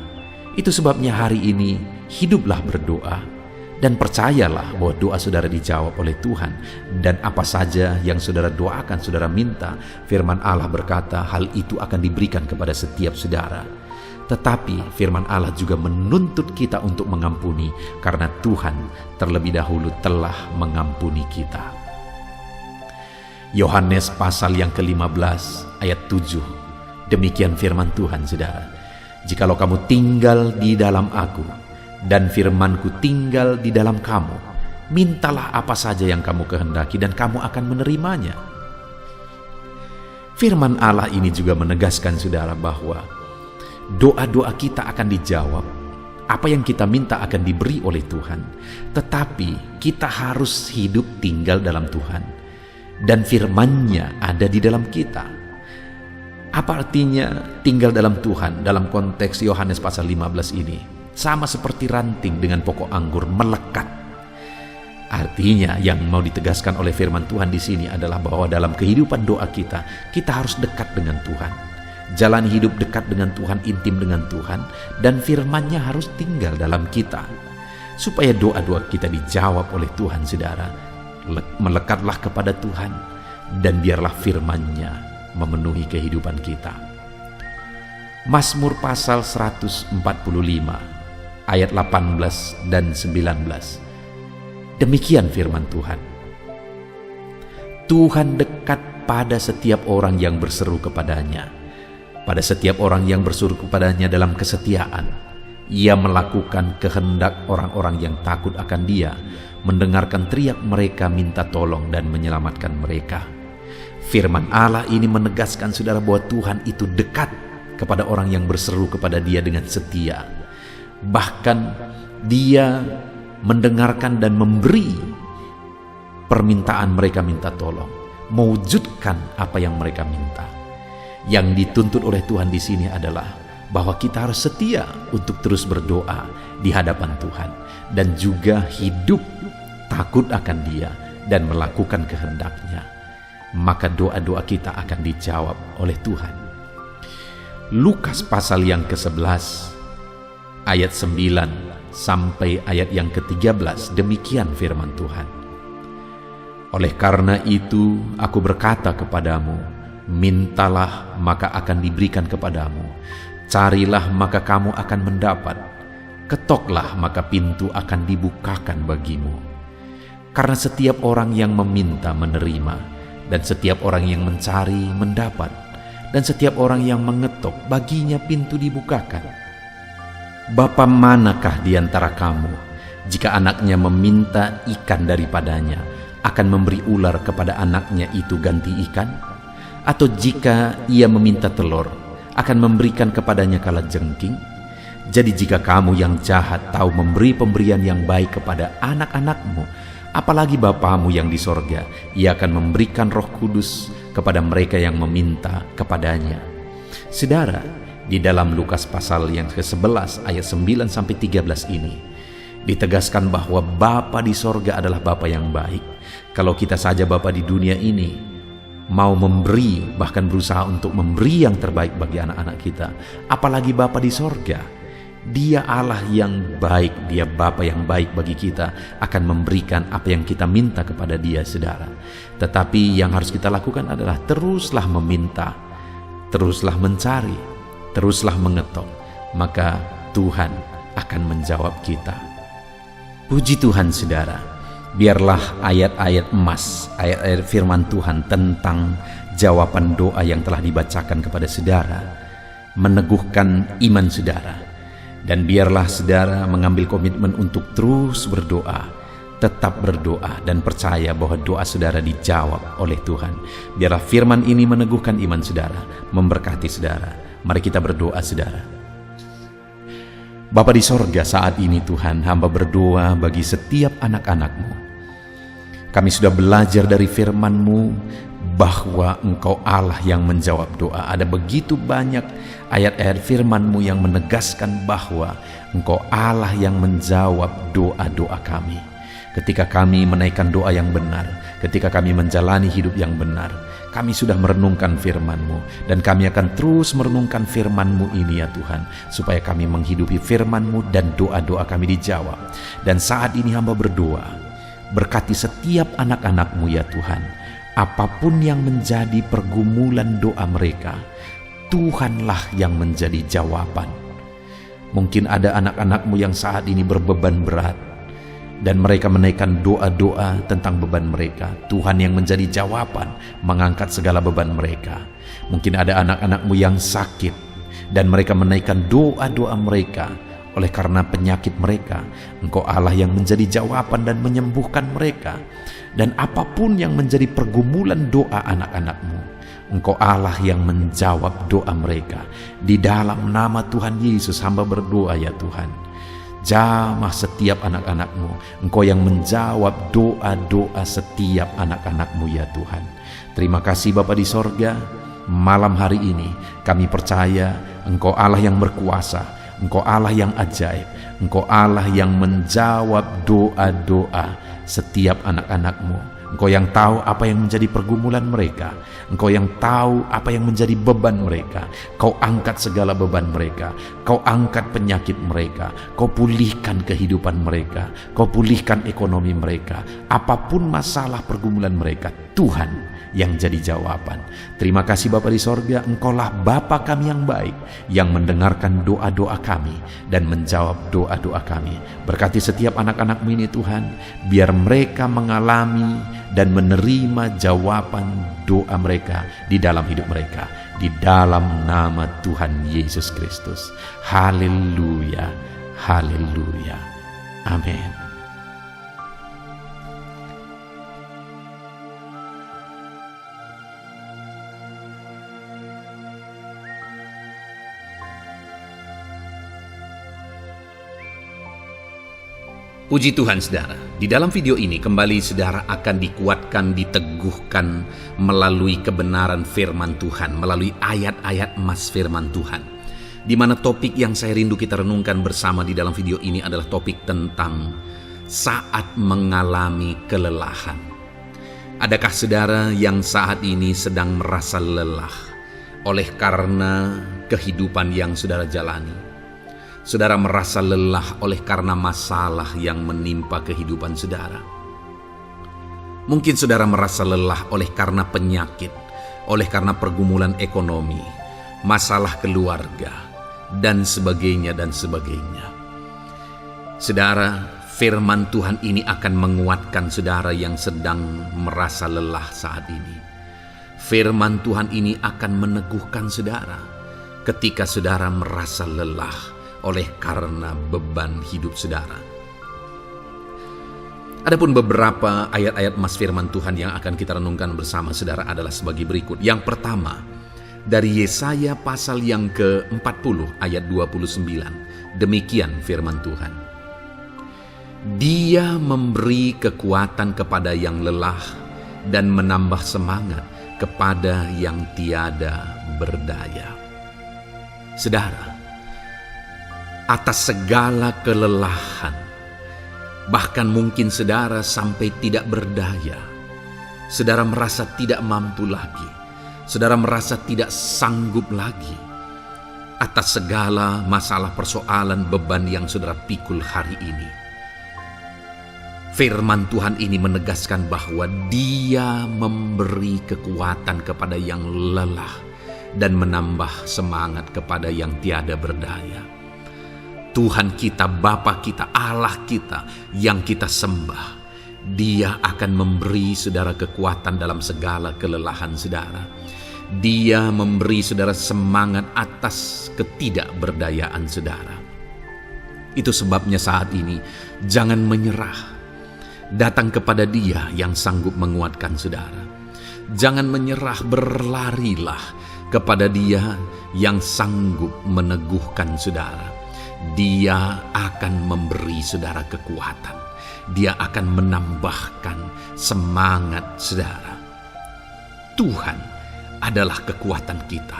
Itu sebabnya hari ini hiduplah berdoa Dan percayalah bahwa doa saudara dijawab oleh Tuhan. Dan apa saja yang saudara doakan, saudara minta, firman Allah berkata hal itu akan diberikan kepada setiap saudara. Tetapi firman Allah juga menuntut kita untuk mengampuni, karena Tuhan terlebih dahulu telah mengampuni kita. Yohanes pasal yang ke-15 ayat 7. Demikian firman Tuhan, saudara. Jikalau kamu tinggal di dalam aku, dan firmanku tinggal di dalam kamu, mintalah apa saja yang kamu kehendaki dan kamu akan menerimanya. Firman Allah ini juga menegaskan, saudara, bahwa doa-doa kita akan dijawab. Apa yang kita minta akan diberi oleh Tuhan. Tetapi kita harus hidup tinggal dalam Tuhan, dan firman-Nya ada di dalam kita. Apa artinya tinggal dalam Tuhan dalam konteks Yohanes pasal 15 ini? Sama seperti ranting dengan pokok anggur melekat. Artinya yang mau ditegaskan oleh firman Tuhan di sini adalah bahwa dalam kehidupan doa kita harus dekat dengan Tuhan. Jalan hidup dekat dengan Tuhan, intim dengan Tuhan, dan firman-Nya harus tinggal dalam kita. Supaya doa-doa kita dijawab oleh Tuhan, saudara, melekatlah kepada Tuhan, dan biarlah firman-Nya memenuhi kehidupan kita. Mazmur pasal 145 ayat 18 dan 19. Demikian firman Tuhan. Tuhan dekat pada setiap orang yang berseru kepadanya, pada setiap orang yang berseru kepadanya dalam kesetiaan. Ia melakukan kehendak orang-orang yang takut akan Dia, mendengarkan teriak mereka minta tolong dan menyelamatkan mereka. Firman Allah ini menegaskan, saudara, bahwa Tuhan itu dekat kepada orang yang berseru kepada Dia dengan setia. Bahkan Dia mendengarkan dan memberi permintaan mereka minta tolong, mewujudkan apa yang mereka minta. Yang dituntut oleh Tuhan di sini adalah bahwa kita harus setia untuk terus berdoa di hadapan Tuhan, dan juga hidup takut akan Dia dan melakukan kehendak-Nya. Maka doa-doa kita akan dijawab oleh Tuhan. Lukas pasal yang ke-11 ayat 9 sampai ayat yang ke-13, demikian firman Tuhan. Oleh karena itu aku berkata kepadamu, mintalah maka akan diberikan kepadamu, carilah maka kamu akan mendapat, ketoklah maka pintu akan dibukakan bagimu. Karena setiap orang yang meminta menerima, dan setiap orang yang mencari mendapat, dan setiap orang yang mengetok baginya pintu dibukakan. Bapa manakah di antara kamu, jika anaknya meminta ikan daripadanya, akan memberi ular kepada anaknya itu ganti ikan? Atau jika ia meminta telur, akan memberikan kepadanya kalajengking? Jadi jika kamu yang jahat tahu memberi pemberian yang baik kepada anak-anakmu, apalagi Bapamu yang di sorga, Ia akan memberikan Roh Kudus kepada mereka yang meminta kepadanya. Saudara, di dalam Lukas pasal yang ke-11 ayat 9 sampai 13 ini ditegaskan bahwa Bapa di sorga adalah Bapa yang baik. Kalau kita saja Bapa di dunia ini mau memberi, bahkan berusaha untuk memberi yang terbaik bagi anak-anak kita, apalagi Bapa di sorga. Dia Allah yang baik, Dia Bapa yang baik bagi kita, akan memberikan apa yang kita minta kepada Dia, saudara. Tetapi yang harus kita lakukan adalah teruslah meminta, teruslah mencari, teruslah mengetok, maka Tuhan akan menjawab kita. Puji Tuhan, saudara. Biarlah ayat-ayat emas, ayat-ayat firman Tuhan tentang jawaban doa yang telah dibacakan kepada saudara meneguhkan iman saudara. Dan biarlah saudara mengambil komitmen untuk terus berdoa, tetap berdoa, dan percaya bahwa doa saudara dijawab oleh Tuhan. Biarlah firman ini meneguhkan iman saudara, memberkati saudara. Mari kita berdoa, saudara. Bapa di sorga, saat ini Tuhan, hamba berdoa bagi setiap anak-anak-Mu. Kami sudah belajar dari firman-Mu bahwa Engkau Allah yang menjawab doa. Ada begitu banyak ayat-ayat firman-Mu yang menegaskan bahwa Engkau Allah yang menjawab doa-doa kami. Ketika kami menaikkan doa yang benar, ketika kami menjalani hidup yang benar. Kami sudah merenungkan firman-Mu, dan kami akan terus merenungkan firman-Mu ini ya Tuhan, supaya kami menghidupi firman-Mu dan doa-doa kami dijawab. Dan saat ini hamba berdoa, berkati setiap anak-anak-Mu ya Tuhan. Apapun yang menjadi pergumulan doa mereka, Tuhanlah yang menjadi jawaban. Mungkin ada anak-anak-Mu yang saat ini berbeban berat, dan mereka menaikkan doa-doa tentang beban mereka. Tuhan yang menjadi jawaban, mengangkat segala beban mereka. Mungkin ada anak-anak-Mu yang sakit, dan mereka menaikkan doa-doa mereka. Oleh karena penyakit mereka, Engkau Allah yang menjadi jawaban dan menyembuhkan mereka. Dan apapun yang menjadi pergumulan doa anak-anak-Mu, Engkau Allah yang menjawab doa mereka. Di dalam nama Tuhan Yesus hamba berdoa ya Tuhan. Jamah setiap anak-anak-Mu. Engkau yang menjawab doa-doa setiap anak-anak-Mu ya Tuhan. Terima kasih Bapa di sorga. Malam hari ini kami percaya Engkau Allah yang berkuasa, Engkau Allah yang ajaib, Engkau Allah yang menjawab doa-doa setiap anak-anak-Mu. Engkau yang tahu apa yang menjadi pergumulan mereka. Engkau yang tahu apa yang menjadi beban mereka. Kau angkat segala beban mereka. Kau angkat penyakit mereka. Kau pulihkan kehidupan mereka. Kau pulihkan ekonomi mereka. Apapun masalah pergumulan mereka, Tuhan yang jadi jawaban. Terima kasih Bapa di sorga, Engkaulah Bapa kami yang baik, yang mendengarkan doa-doa kami dan menjawab doa-doa kami. Berkati setiap anak-anak-Mu ini Tuhan, biar mereka mengalami dan menerima jawaban doa mereka di dalam hidup mereka, di dalam nama Tuhan Yesus Kristus. Haleluya, haleluya, amin. Puji Tuhan saudara, di dalam video ini kembali saudara akan dikuatkan, diteguhkan melalui kebenaran firman Tuhan, melalui ayat-ayat emas firman Tuhan. Di mana topik yang saya rindu kita renungkan bersama di dalam video ini adalah topik tentang saat mengalami kelelahan. Adakah saudara yang saat ini sedang merasa lelah oleh karena kehidupan yang saudara jalani? Saudara merasa lelah oleh karena masalah yang menimpa kehidupan saudara. Mungkin saudara merasa lelah oleh karena penyakit, oleh karena pergumulan ekonomi, masalah keluarga, dan sebagainya dan sebagainya. Saudara, firman Tuhan ini akan menguatkan saudara yang sedang merasa lelah saat ini. Firman Tuhan ini akan meneguhkan saudara ketika saudara merasa lelah oleh karena beban hidup saudara. Adapun beberapa ayat-ayat emas firman Tuhan yang akan kita renungkan bersama saudara adalah sebagai berikut. Yang pertama, dari Yesaya pasal yang ke-40 ayat 29. Demikian firman Tuhan. Dia memberi kekuatan kepada yang lelah dan menambah semangat kepada yang tiada berdaya. Saudara, atas segala kelelahan, bahkan mungkin saudara sampai tidak berdaya, saudara merasa tidak mampu lagi, saudara merasa tidak sanggup lagi atas segala masalah persoalan beban yang saudara pikul hari ini. Firman Tuhan ini menegaskan bahwa Dia memberi kekuatan kepada yang lelah dan menambah semangat kepada yang tiada berdaya. Tuhan kita, Bapa kita, Allah kita yang kita sembah, Dia akan memberi saudara kekuatan dalam segala kelelahan saudara. Dia memberi saudara semangat atas ketidakberdayaan saudara. Itu sebabnya saat ini jangan menyerah. Datang kepada Dia yang sanggup menguatkan saudara. Jangan menyerah, berlarilah kepada Dia yang sanggup meneguhkan saudara. Dia akan memberi saudara kekuatan. Dia akan menambahkan semangat saudara. Tuhan adalah kekuatan kita.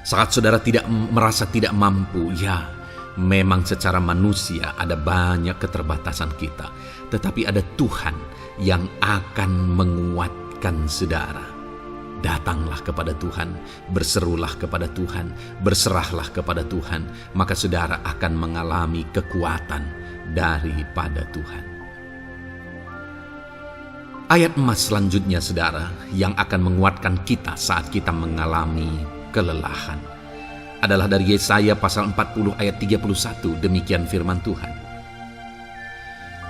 Saat saudara merasa tidak mampu, ya memang secara manusia ada banyak keterbatasan kita. Tetapi ada Tuhan yang akan menguatkan saudara. Datanglah kepada Tuhan, berserulah kepada Tuhan, berserahlah kepada Tuhan, maka saudara akan mengalami kekuatan daripada Tuhan. Ayat emas selanjutnya saudara yang akan menguatkan kita saat kita mengalami kelelahan adalah dari Yesaya pasal 40 ayat 31. Demikian firman Tuhan.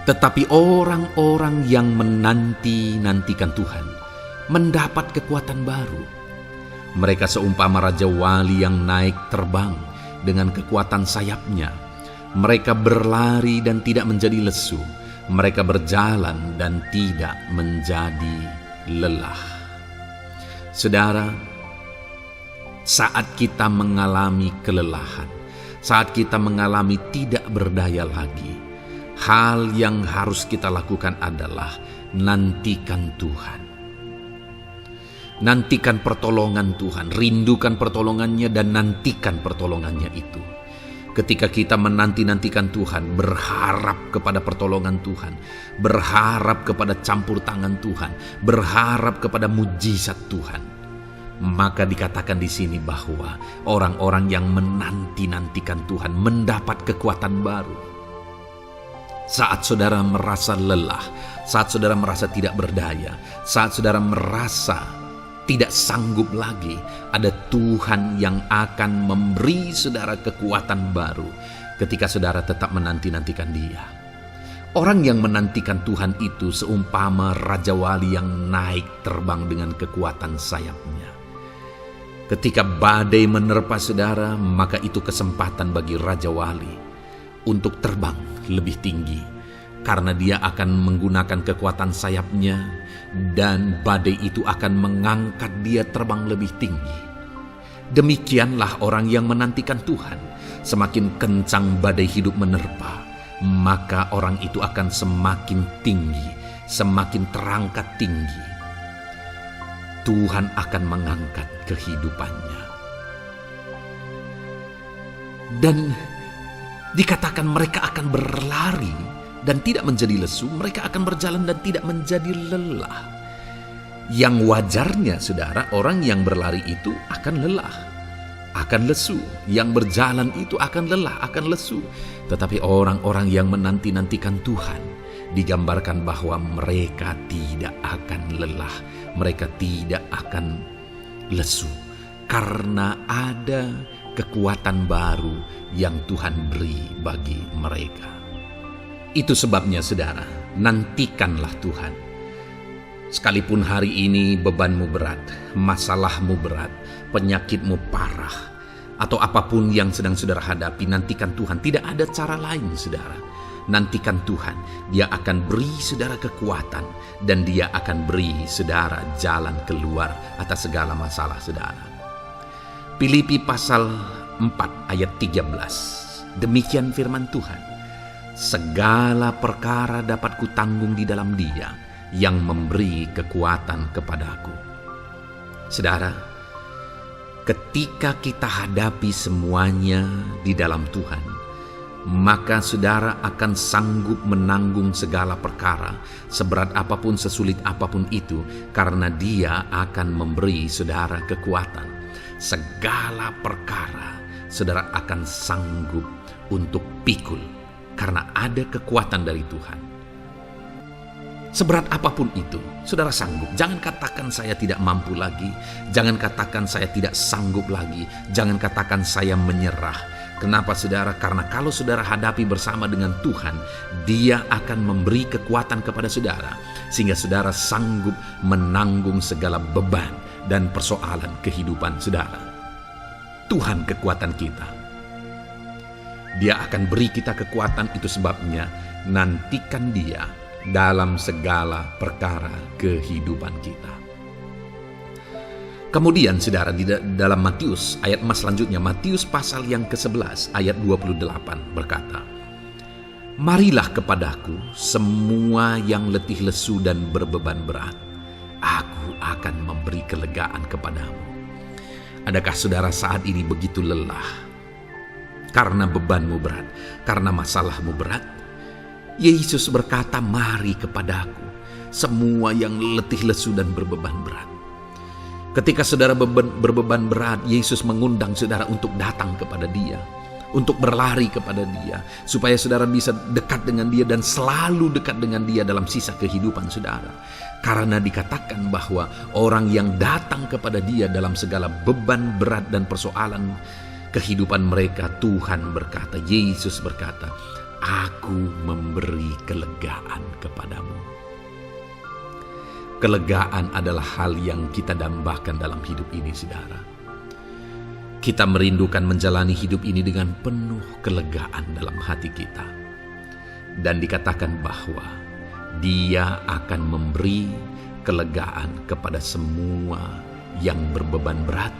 Tetapi orang-orang yang menanti-nantikan Tuhan mendapat kekuatan baru. Mereka seumpama Raja Wali yang naik terbang dengan kekuatan sayapnya. Mereka berlari dan tidak menjadi lesu. Mereka berjalan dan tidak menjadi lelah. Saudara, saat kita mengalami kelelahan, saat kita mengalami tidak berdaya lagi, hal yang harus kita lakukan adalah nantikan Tuhan. Nantikan pertolongan Tuhan, rindukan pertolongannya dan nantikan pertolongannya itu. Ketika kita menanti-nantikan Tuhan, berharap kepada pertolongan Tuhan, berharap kepada campur tangan Tuhan, berharap kepada mujizat Tuhan, maka dikatakan di sini bahwa orang-orang yang menanti-nantikan Tuhan mendapat kekuatan baru. Saat saudara merasa lelah, saat saudara merasa tidak berdaya, saat saudara merasa tidak sanggup lagi, ada Tuhan yang akan memberi saudara kekuatan baru ketika saudara tetap menanti-nantikan Dia. Orang yang menantikan Tuhan itu seumpama Raja Wali yang naik terbang dengan kekuatan sayapnya. Ketika badai menerpa saudara, maka itu kesempatan bagi Raja Wali untuk terbang lebih tinggi, karena dia akan menggunakan kekuatan sayapnya dan badai itu akan mengangkat dia terbang lebih tinggi. Demikianlah orang yang menantikan Tuhan. Semakin kencang badai hidup menerpa, maka orang itu akan semakin tinggi, semakin terangkat tinggi. Tuhan akan mengangkat kehidupannya. Dan dikatakan mereka akan berlari dan tidak menjadi lesu, mereka akan berjalan dan tidak menjadi lelah. Yang wajarnya saudara, orang yang berlari itu akan lelah, akan lesu. Yang berjalan itu akan lelah, akan lesu. Tetapi orang-orang yang menanti-nantikan Tuhan digambarkan bahwa mereka tidak akan lelah, mereka tidak akan lesu, karena ada kekuatan baru yang Tuhan beri bagi mereka. Itu sebabnya saudara, nantikanlah Tuhan. Sekalipun hari ini bebanmu berat, masalahmu berat, penyakitmu parah, atau apapun yang sedang saudara hadapi, nantikan Tuhan. Tidak ada cara lain saudara. Nantikan Tuhan, Dia akan beri saudara kekuatan dan Dia akan beri saudara jalan keluar atas segala masalah saudara. Filipi pasal 4 ayat 13. Demikian firman Tuhan. Segala perkara dapat kutanggung di dalam Dia yang memberi kekuatan kepadaku. Saudara, ketika kita hadapi semuanya di dalam Tuhan, maka saudara akan sanggup menanggung segala perkara, seberat apapun, sesulit apapun itu, karena Dia akan memberi saudara kekuatan. Segala perkara saudara akan sanggup untuk pikul, karena ada kekuatan dari Tuhan. Seberat apapun itu, saudara sanggup. Jangan katakan saya tidak mampu lagi. Jangan katakan saya tidak sanggup lagi. Jangan katakan saya menyerah. Kenapa saudara? Karena kalau saudara hadapi bersama dengan Tuhan, Dia akan memberi kekuatan kepada saudara, sehingga saudara sanggup menanggung segala beban dan persoalan kehidupan saudara. Tuhan kekuatan kita. Dia akan beri kita kekuatan, itu sebabnya nantikan Dia dalam segala perkara kehidupan kita. Kemudian saudara, di dalam Matius ayat selanjutnya, Matius pasal yang ke-11 ayat 28 berkata, "Marilah kepadaku semua yang letih lesu dan berbeban berat, aku akan memberi kelegaan kepadamu." Adakah saudara saat ini begitu lelah karena bebanmu berat, karena masalahmu berat? Yesus berkata, "Mari kepadaku semua yang letih lesu dan berbeban berat. Ketika saudara berbeban berat, Yesus mengundang saudara untuk datang kepada Dia, untuk berlari kepada Dia, supaya saudara bisa dekat dengan Dia dan selalu dekat dengan Dia dalam sisa kehidupan saudara. Karena dikatakan bahwa orang yang datang kepada Dia dalam segala beban berat dan persoalan kehidupan mereka, Tuhan berkata, Yesus berkata, Aku memberi kelegaan kepadamu. Kelegaan adalah hal yang kita dambakan dalam hidup ini, saudara. Kita merindukan menjalani hidup ini dengan penuh kelegaan dalam hati kita. Dan dikatakan bahwa Dia akan memberi kelegaan kepada semua yang berbeban berat,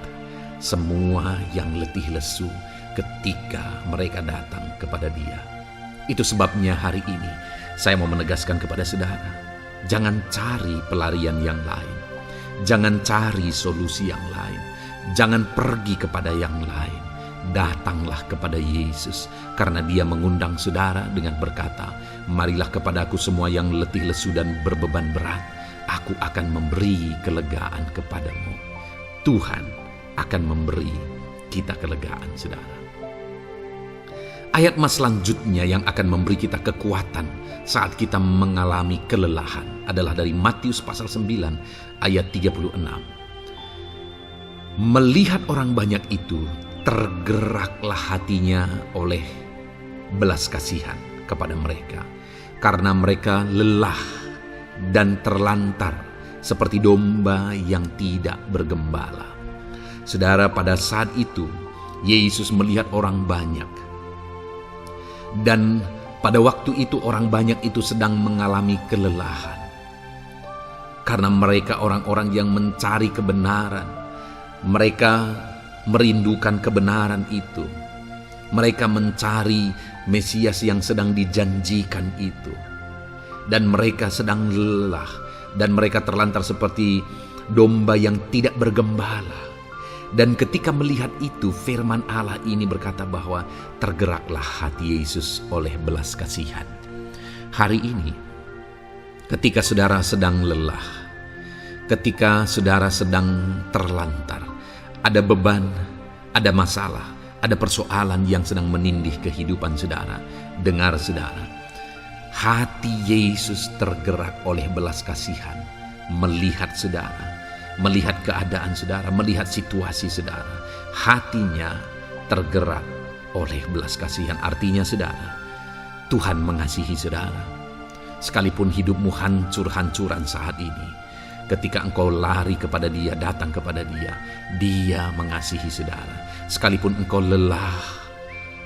semua yang letih lesu ketika mereka datang kepada Dia. Itu sebabnya hari ini saya mau menegaskan kepada saudara, jangan cari pelarian yang lain. Jangan cari solusi yang lain. Jangan pergi kepada yang lain. Datanglah kepada Yesus, karena Dia mengundang saudara dengan berkata, Marilah kepadaku semua yang letih lesu dan berbeban berat, Aku akan memberi kelegaan kepadamu. Tuhan akan memberi kita kelegaan, saudara. Ayat mas selanjutnya yang akan memberi kita kekuatan saat kita mengalami kelelahan adalah dari Matius pasal 9 ayat 36. Melihat orang banyak itu, tergeraklah hatinya oleh belas kasihan kepada mereka, karena mereka lelah dan terlantar seperti domba yang tidak bergembala. Saudara, pada saat itu Yesus melihat orang banyak, dan pada waktu itu orang banyak itu sedang mengalami kelelahan. Karena mereka orang-orang yang mencari kebenaran. Mereka merindukan kebenaran itu. Mereka mencari Mesias yang sedang dijanjikan itu. Dan mereka sedang lelah. Dan mereka terlantar seperti domba yang tidak bergembala. Dan ketika melihat itu, firman Allah ini berkata bahwa tergeraklah hati Yesus oleh belas kasihan. Hari ini, ketika saudara sedang lelah, ketika saudara sedang terlantar, ada beban, ada masalah, ada persoalan yang sedang menindih kehidupan saudara. Dengar saudara, hati Yesus tergerak oleh belas kasihan, melihat saudara, melihat keadaan saudara, melihat situasi saudara. Hatinya tergerak oleh belas kasihan. Artinya saudara, Tuhan mengasihi saudara. Sekalipun hidupmu hancur-hancuran saat ini, ketika engkau lari kepada Dia, datang kepada Dia, Dia mengasihi saudara. Sekalipun engkau lelah,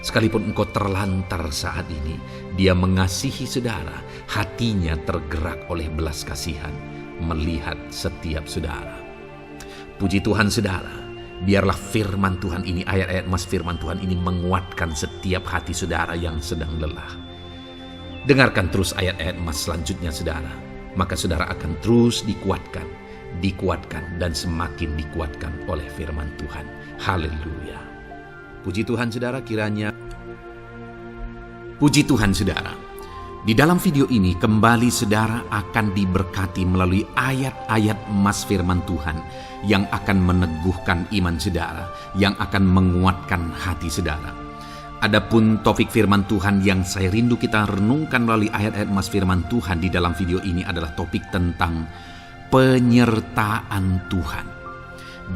sekalipun engkau terlantar saat ini, Dia mengasihi saudara. Hatinya tergerak oleh belas kasihan melihat setiap saudara. Puji Tuhan saudara, biarlah firman Tuhan ini, ayat-ayat mas firman Tuhan ini menguatkan setiap hati saudara yang sedang lelah. Dengarkan terus ayat-ayat mas selanjutnya saudara, maka saudara akan terus dikuatkan dan semakin dikuatkan oleh firman Tuhan. Haleluya. Puji Tuhan saudara, puji Tuhan saudara. Di dalam video ini kembali saudara akan diberkati melalui ayat-ayat emas firman Tuhan yang akan meneguhkan iman saudara, yang akan menguatkan hati saudara. Adapun topik firman Tuhan yang saya rindu kita renungkan melalui ayat-ayat emas firman Tuhan di dalam video ini adalah topik tentang penyertaan Tuhan.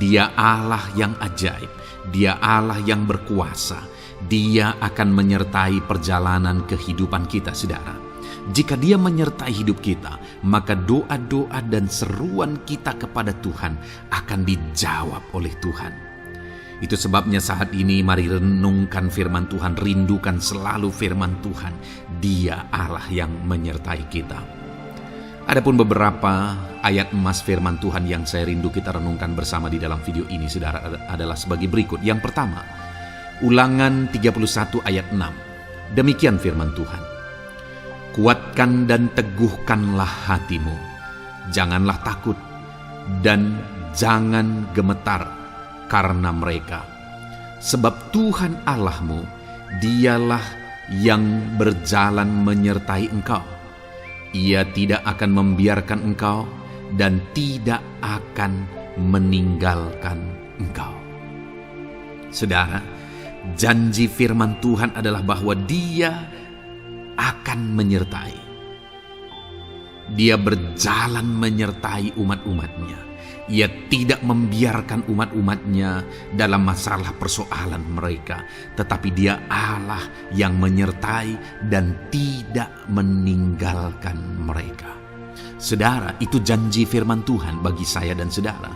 Dia Allah yang ajaib, Dia Allah yang berkuasa. Dia akan menyertai perjalanan kehidupan kita, saudara. Jika Dia menyertai hidup kita, maka doa-doa dan seruan kita kepada Tuhan akan dijawab oleh Tuhan. Itu sebabnya saat ini mari renungkan firman Tuhan, rindukan selalu firman Tuhan. Dia Allah yang menyertai kita. Adapun beberapa ayat emas firman Tuhan yang saya rindu kita renungkan bersama di dalam video ini, saudara, adalah sebagai berikut. Yang pertama, Ulangan 31 ayat 6. Demikian firman Tuhan. Kuatkan dan teguhkanlah hatimu. Janganlah takut dan jangan gemetar karena mereka. Sebab Tuhan Allahmu, Dialah yang berjalan menyertai engkau. Ia tidak akan membiarkan engkau dan tidak akan meninggalkan engkau. Saudara, janji firman Tuhan adalah bahwa Dia akan menyertai. Dia berjalan menyertai umat-umatnya. Ia tidak membiarkan umat-umatnya dalam masalah persoalan mereka, tetapi Dia Allah yang menyertai dan tidak meninggalkan mereka. Saudara, itu janji firman Tuhan bagi saya dan saudara,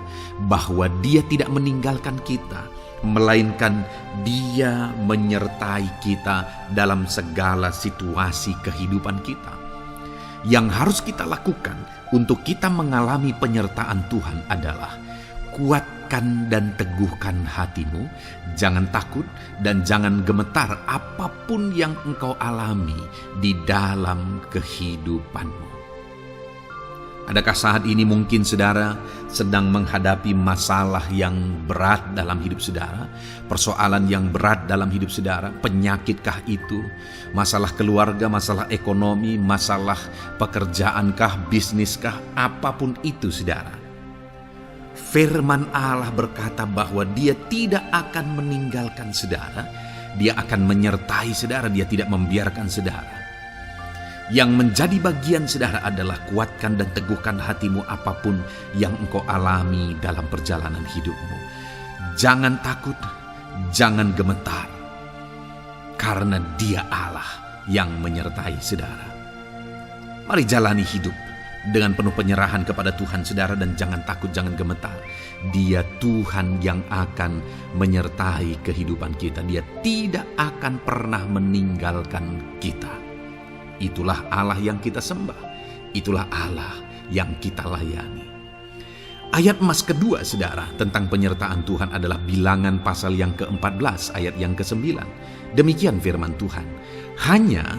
bahwa Dia tidak meninggalkan kita, melainkan Dia menyertai kita dalam segala situasi kehidupan kita. Yang harus kita lakukan untuk kita mengalami penyertaan Tuhan adalah kuatkan dan teguhkan hatimu, jangan takut dan jangan gemetar apapun yang engkau alami di dalam kehidupanmu. Adakah saat ini mungkin saudara sedang menghadapi masalah yang berat dalam hidup saudara? Persoalan yang berat dalam hidup saudara? Penyakitkah itu? Masalah keluarga, masalah ekonomi, masalah pekerjaankah, bisniskah? Apapun itu saudara. Firman Allah berkata bahwa Dia tidak akan meninggalkan saudara. Dia akan menyertai saudara, Dia tidak membiarkan saudara. Yang menjadi bagian saudara adalah kuatkan dan teguhkan hatimu apapun yang engkau alami dalam perjalanan hidupmu. Jangan takut, jangan gemetar, karena Dia Allah yang menyertai saudara. Mari jalani hidup dengan penuh penyerahan kepada Tuhan saudara, dan jangan takut, jangan gemetar. Dia Tuhan yang akan menyertai kehidupan kita. Dia tidak akan pernah meninggalkan kita. Itulah Allah yang kita sembah. Itulah Allah yang kita layani. Ayat emas kedua saudara tentang penyertaan Tuhan adalah Bilangan pasal yang ke-14 ayat yang ke-9. Demikian firman Tuhan. Hanya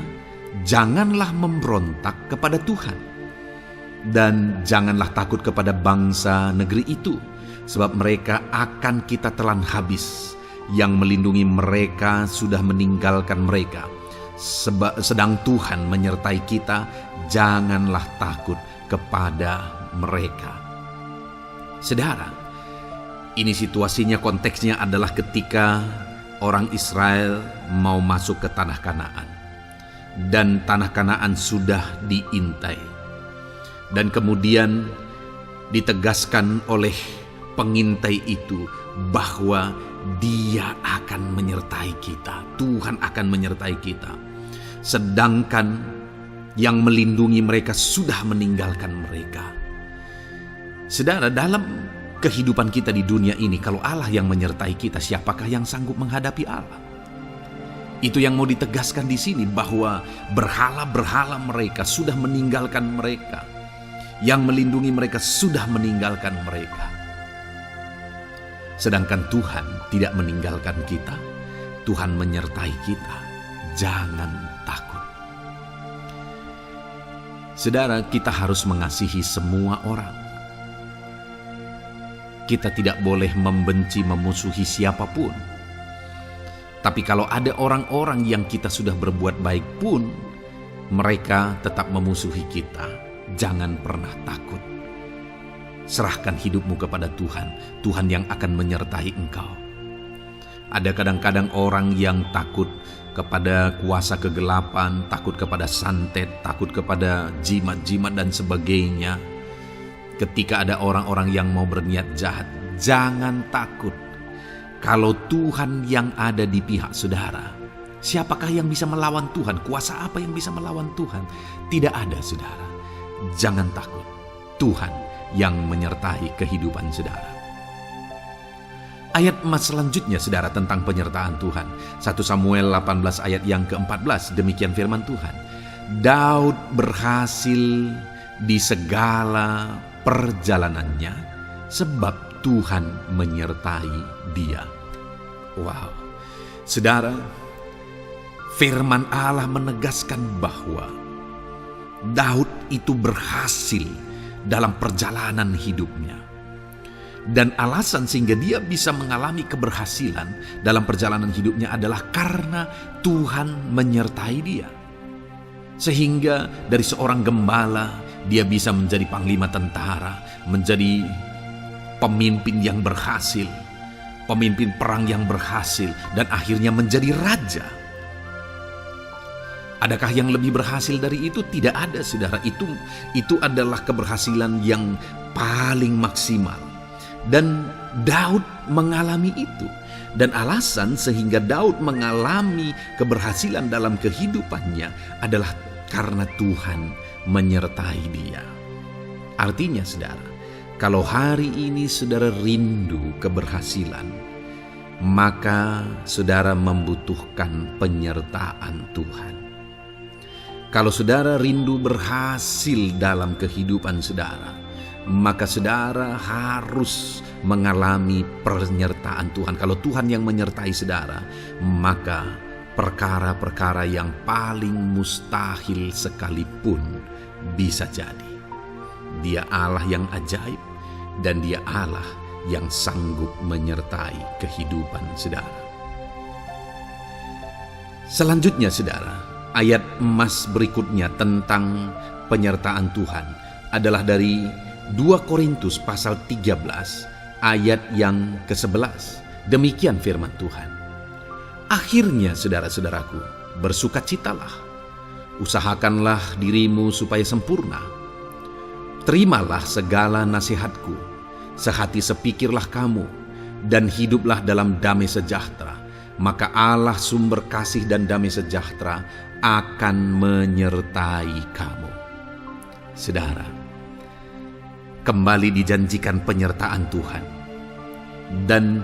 janganlah memberontak kepada Tuhan, dan janganlah takut kepada bangsa negeri itu, sebab mereka akan kita telan habis. Yang melindungi mereka sudah meninggalkan mereka. Sedang Tuhan menyertai kita, janganlah takut kepada mereka. Saudara, ini situasinya, konteksnya adalah ketika orang Israel mau masuk ke tanah Kanaan, dan tanah Kanaan sudah diintai, dan kemudian ditegaskan oleh pengintai itu bahwa Dia akan menyertai kita. Tuhan akan menyertai kita. Sedangkan yang melindungi mereka sudah meninggalkan mereka. Saudara, dalam kehidupan kita di dunia ini, kalau Allah yang menyertai kita, siapakah yang sanggup menghadapi Allah? Itu yang mau ditegaskan di sini, bahwa berhala-berhala mereka sudah meninggalkan mereka. Yang melindungi mereka sudah meninggalkan mereka. Sedangkan Tuhan tidak meninggalkan kita. Tuhan menyertai kita. Jangan takut. Saudara, kita harus mengasihi semua orang. Kita tidak boleh membenci, memusuhi siapapun. Tapi kalau ada orang-orang yang kita sudah berbuat baik pun, mereka tetap memusuhi kita, jangan pernah takut. Serahkan hidupmu kepada Tuhan, Tuhan yang akan menyertai engkau. Ada kadang-kadang orang yang takut kepada kuasa kegelapan, takut kepada santet, takut kepada jimat-jimat dan sebagainya. Ketika ada orang-orang yang mau berniat jahat, jangan takut. Kalau Tuhan yang ada di pihak saudara, siapakah yang bisa melawan Tuhan? Kuasa apa yang bisa melawan Tuhan? Tidak ada, saudara. Jangan takut. Tuhan yang menyertai kehidupan saudara. Ayat emas selanjutnya saudara tentang penyertaan Tuhan. 1 Samuel 18 ayat yang ke-14, demikian firman Tuhan. Daud berhasil di segala perjalanannya sebab Tuhan menyertai dia. Wow. Saudara, firman Allah menegaskan bahwa Daud itu berhasil dalam perjalanan hidupnya. Dan alasan sehingga dia bisa mengalami keberhasilan dalam perjalanan hidupnya adalah karena Tuhan menyertai dia. Sehingga dari seorang gembala, dia bisa menjadi panglima tentara, menjadi pemimpin yang berhasil, pemimpin perang yang berhasil, dan akhirnya menjadi raja. Adakah yang lebih berhasil dari itu? Tidak ada, saudara. Itu adalah keberhasilan yang paling maksimal. Dan Daud mengalami itu. Dan alasan sehingga Daud mengalami keberhasilan dalam kehidupannya adalah karena Tuhan menyertai dia. Artinya, saudara, kalau hari ini saudara rindu keberhasilan, maka saudara membutuhkan penyertaan Tuhan. Kalau saudara rindu berhasil dalam kehidupan saudara, maka saudara harus mengalami penyertaan Tuhan. Kalau Tuhan yang menyertai saudara, maka perkara-perkara yang paling mustahil sekalipun bisa jadi. Dia Allah yang ajaib, dan Dia Allah yang sanggup menyertai kehidupan saudara. Selanjutnya, saudara, ayat emas berikutnya tentang penyertaan Tuhan adalah dari 2 Korintus pasal 13 ayat yang ke-11. Demikian firman Tuhan. Akhirnya, saudara-saudaraku, bersukacitalah, usahakanlah dirimu supaya sempurna. Terimalah segala nasihatku, sehati sepikirlah kamu, dan hiduplah dalam damai sejahtera. Maka Allah sumber kasih dan damai sejahtera akan menyertai kamu. Saudara, kembali dijanjikan penyertaan Tuhan. Dan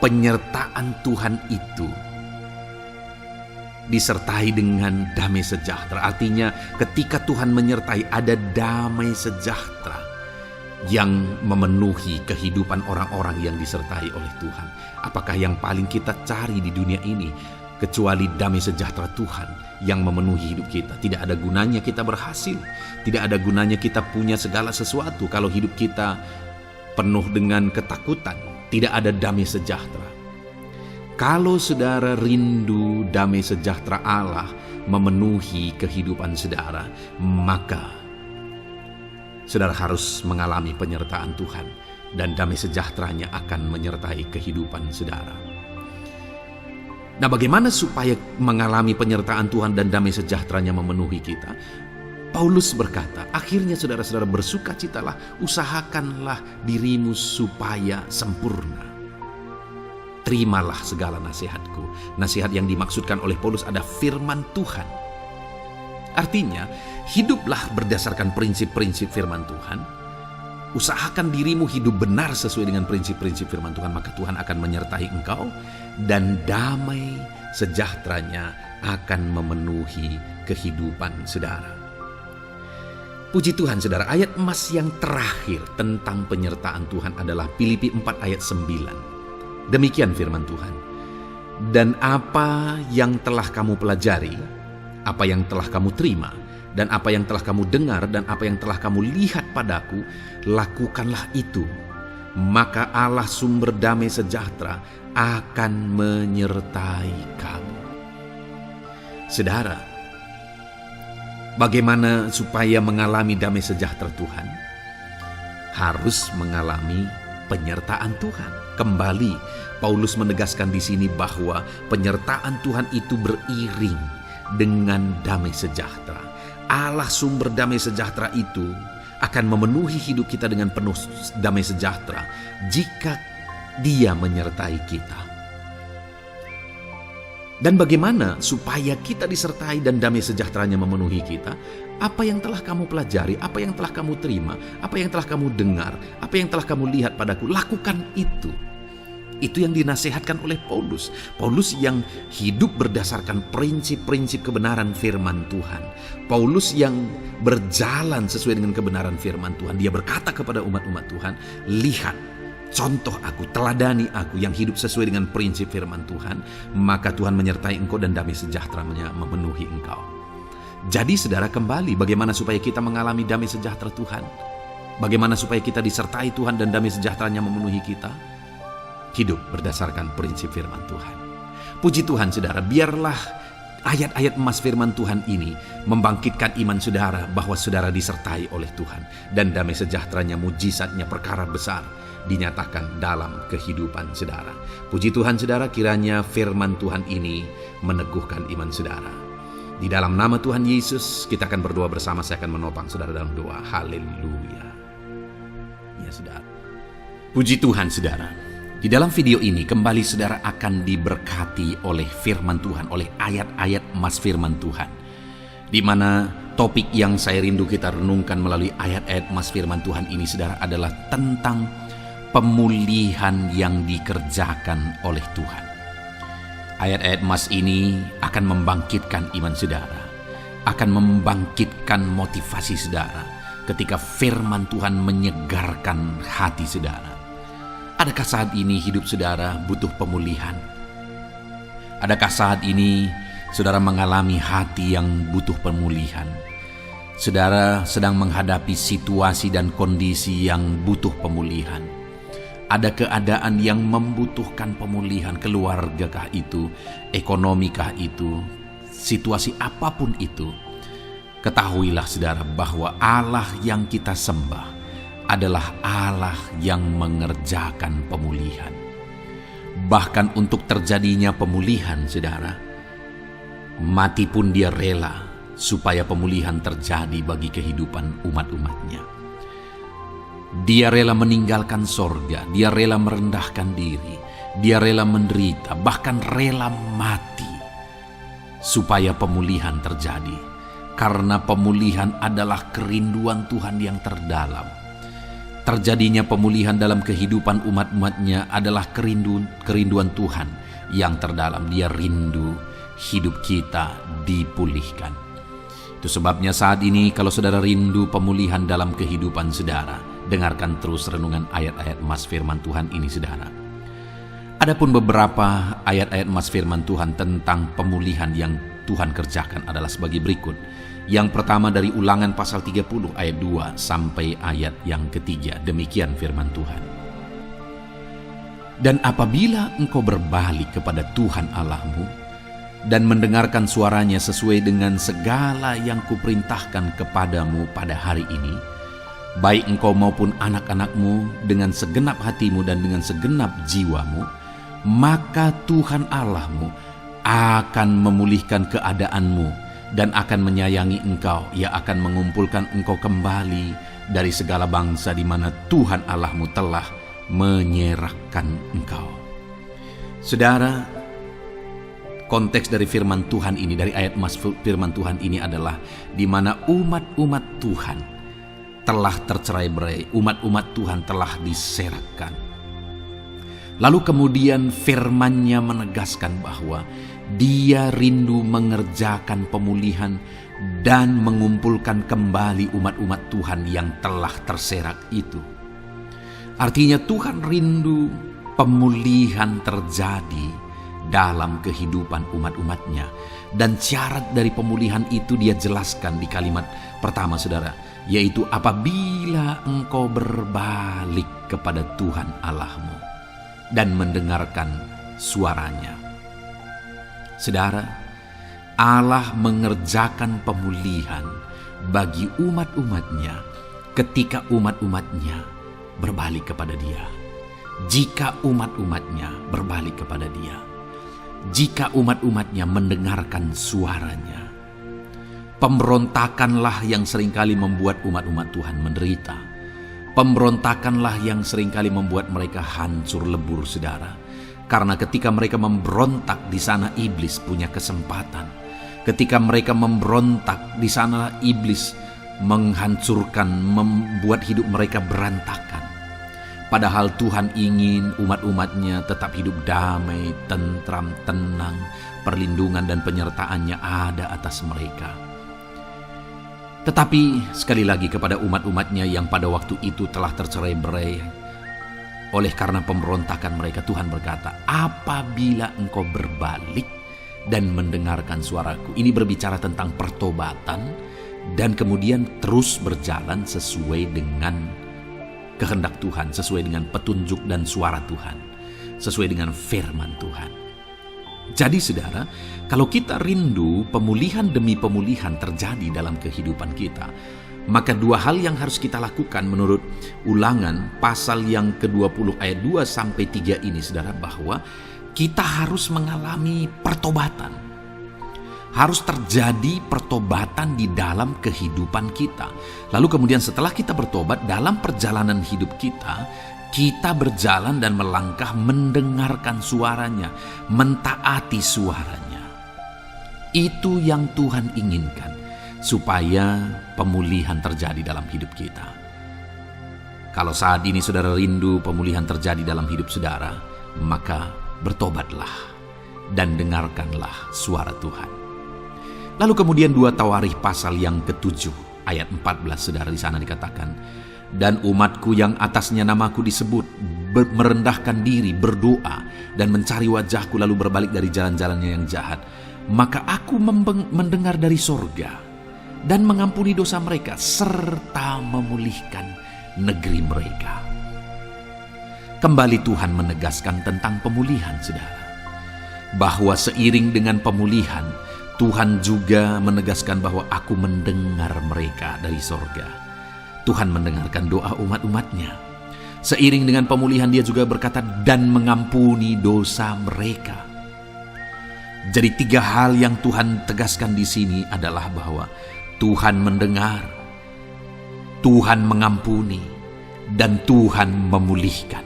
penyertaan Tuhan itu disertai dengan damai sejahtera. Artinya ketika Tuhan menyertai, ada damai sejahtera yang memenuhi kehidupan orang-orang yang disertai oleh Tuhan. Apakah yang paling kita cari di dunia ini kecuali damai sejahtera Tuhan yang memenuhi hidup kita? Tidak ada gunanya kita berhasil, tidak ada gunanya kita punya segala sesuatu kalau hidup kita penuh dengan ketakutan, tidak ada damai sejahtera. Kalau saudara rindu damai sejahtera Allah memenuhi kehidupan saudara, maka saudara harus mengalami penyertaan Tuhan, dan damai sejahteranya akan menyertai kehidupan saudara. Nah, bagaimana supaya mengalami penyertaan Tuhan dan damai sejahteranya memenuhi kita? Paulus berkata, akhirnya saudara-saudara bersukacitalah, usahakanlah dirimu supaya sempurna. Terimalah segala nasihatku. Nasihat yang dimaksudkan oleh Paulus ada firman Tuhan. Artinya, hiduplah berdasarkan prinsip-prinsip firman Tuhan. Usahakan dirimu hidup benar sesuai dengan prinsip-prinsip firman Tuhan, maka Tuhan akan menyertai engkau, dan damai sejahteranya akan memenuhi kehidupan saudara. Puji Tuhan, saudara, ayat emas yang terakhir tentang penyertaan Tuhan adalah Filipi 4 ayat 9. Demikian firman Tuhan. Dan apa yang telah kamu pelajari, apa yang telah kamu terima, dan apa yang telah kamu dengar, dan apa yang telah kamu lihat padaku, lakukanlah itu. Maka Allah sumber damai sejahtera akan menyertai kamu. Saudara, bagaimana supaya mengalami damai sejahtera Tuhan? Harus mengalami penyertaan Tuhan. Kembali, Paulus menegaskan di sini bahwa penyertaan Tuhan itu beriring dengan damai sejahtera. Allah sumber damai sejahtera itu akan memenuhi hidup kita dengan penuh damai sejahtera jika Dia menyertai kita. Dan bagaimana supaya kita disertai dan damai sejahteranya memenuhi kita? Apa yang telah kamu pelajari, apa yang telah kamu terima, apa yang telah kamu dengar, apa yang telah kamu lihat padaku, lakukan itu. Itu yang dinasihatkan oleh Paulus. Paulus yang hidup berdasarkan prinsip-prinsip kebenaran firman Tuhan. Paulus yang berjalan sesuai dengan kebenaran firman Tuhan. Dia berkata kepada umat-umat Tuhan, lihat, contoh aku, teladani aku yang hidup sesuai dengan prinsip firman Tuhan, maka Tuhan menyertai engkau dan damai sejahteranya memenuhi engkau. Jadi saudara, kembali bagaimana supaya kita mengalami damai sejahtera Tuhan? Bagaimana supaya kita disertai Tuhan dan damai sejahteranya memenuhi kita? Hidup berdasarkan prinsip firman Tuhan. Puji Tuhan, saudara, biarlah Ayat-ayat emas firman Tuhan ini membangkitkan iman saudara bahwa saudara disertai oleh Tuhan. Dan damai sejahteranya, mujizatnya, perkara besar dinyatakan dalam kehidupan saudara. Puji Tuhan saudara, kiranya firman Tuhan ini meneguhkan iman saudara. Di dalam nama Tuhan Yesus kita akan berdoa bersama. Saya akan menopang saudara dalam doa. Haleluya. Ya saudara. Puji Tuhan saudara. Di dalam video ini kembali saudara akan diberkati oleh firman Tuhan, oleh ayat-ayat emas firman Tuhan. Di mana topik yang saya rindu kita renungkan melalui ayat-ayat emas firman Tuhan ini saudara adalah tentang pemulihan yang dikerjakan oleh Tuhan. Ayat-ayat emas ini akan membangkitkan iman saudara, akan membangkitkan motivasi saudara ketika firman Tuhan menyegarkan hati saudara. Adakah saat ini hidup saudara butuh pemulihan? Adakah saat ini saudara mengalami hati yang butuh pemulihan? Saudara sedang menghadapi situasi dan kondisi yang butuh pemulihan. Ada keadaan yang membutuhkan pemulihan, keluargakah itu, ekonomikah itu, situasi apapun itu. Ketahuilah saudara bahwa Allah yang kita sembah adalah Allah yang mengerjakan pemulihan. Bahkan untuk terjadinya pemulihan saudara, mati pun dia rela supaya pemulihan terjadi bagi kehidupan umat-umatnya. Dia rela meninggalkan sorga, dia rela merendahkan diri, dia rela menderita, bahkan rela mati supaya pemulihan terjadi. Karena pemulihan adalah kerinduan Tuhan yang terdalam. Terjadinya pemulihan dalam kehidupan umat-umatnya adalah kerinduan Tuhan yang terdalam. Dia rindu hidup kita dipulihkan. Itu sebabnya saat ini kalau saudara rindu pemulihan dalam kehidupan saudara, dengarkan terus renungan ayat-ayat emas firman Tuhan ini saudara. Adapun beberapa ayat-ayat emas firman Tuhan tentang pemulihan yang Tuhan kerjakan adalah sebagai berikut. Yang pertama dari Ulangan pasal 30 ayat 2 sampai ayat yang ketiga. Demikian firman Tuhan. Dan apabila engkau berbalik kepada Tuhan Allahmu dan mendengarkan suaranya sesuai dengan segala yang kuperintahkan kepadamu pada hari ini, baik engkau maupun anak-anakmu dengan segenap hatimu dan dengan segenap jiwamu, maka Tuhan Allahmu akan memulihkan keadaanmu dan akan menyayangi engkau. Ia akan mengumpulkan engkau kembali dari segala bangsa di mana Tuhan Allahmu telah menyerahkan engkau. Saudara, konteks dari firman Tuhan ini, dari ayat emas firman Tuhan ini adalah di mana umat-umat Tuhan telah tercerai-berai, umat-umat Tuhan telah diserakkan. Lalu kemudian firman-Nya menegaskan bahwa Dia rindu mengerjakan pemulihan dan mengumpulkan kembali umat-umat Tuhan yang telah terserak itu. Artinya Tuhan rindu pemulihan terjadi dalam kehidupan umat-umatnya. Dan syarat dari pemulihan itu Dia jelaskan di kalimat pertama saudara, yaitu apabila engkau berbalik kepada Tuhan Allahmu dan mendengarkan suaranya. Saudara, Allah mengerjakan pemulihan bagi umat-umatnya ketika umat-umatnya berbalik kepada Dia. Jika umat-umatnya berbalik kepada Dia, jika umat-umatnya mendengarkan suaranya. Pemberontakanlah yang seringkali membuat umat-umat Tuhan menderita. Pemberontakanlah yang seringkali membuat mereka hancur lebur saudara. Karena ketika mereka memberontak, di sana iblis punya kesempatan. Ketika mereka memberontak, di sana iblis menghancurkan, membuat hidup mereka berantakan. Padahal Tuhan ingin umat-umatnya tetap hidup damai, tentram, tenang, perlindungan dan penyertaannya ada atas mereka. Tetapi sekali lagi kepada umat-umatnya yang pada waktu itu telah tercerai-berai oleh karena pemberontakan mereka, Tuhan berkata, apabila engkau berbalik dan mendengarkan suaraku. Ini berbicara tentang pertobatan dan kemudian terus berjalan sesuai dengan kehendak Tuhan, sesuai dengan petunjuk dan suara Tuhan, sesuai dengan firman Tuhan. Jadi saudara, kalau kita rindu pemulihan demi pemulihan terjadi dalam kehidupan kita, maka dua hal yang harus kita lakukan menurut Ulangan pasal yang ke-20 ayat 2-3 ini saudara, bahwa kita harus mengalami pertobatan. Harus terjadi pertobatan di dalam kehidupan kita. Lalu kemudian setelah kita bertobat, dalam perjalanan hidup kita berjalan dan melangkah mendengarkan suaranya, mentaati suaranya. Itu yang Tuhan inginkan, supaya pemulihan terjadi dalam hidup kita. Kalau saat ini saudara rindu pemulihan terjadi dalam hidup saudara, maka bertobatlah dan dengarkanlah suara Tuhan. Lalu kemudian 2 Tawarikh pasal yang ke-7 ayat 14 saudara, di sana dikatakan, dan umatku yang atasnya namaku disebut merendahkan diri, berdoa dan mencari wajahku, lalu berbalik dari jalan-jalannya yang jahat, maka aku mendengar dari sorga dan mengampuni dosa mereka serta memulihkan negeri mereka. Kembali Tuhan menegaskan tentang pemulihan saudara, bahwa seiring dengan pemulihan Tuhan juga menegaskan bahwa aku mendengar mereka dari sorga. Tuhan mendengarkan doa umat-umatnya. Seiring dengan pemulihan dia juga berkata dan mengampuni dosa mereka. Jadi 3 hal yang Tuhan tegaskan di sini adalah bahwa Tuhan mendengar, Tuhan mengampuni, dan Tuhan memulihkan.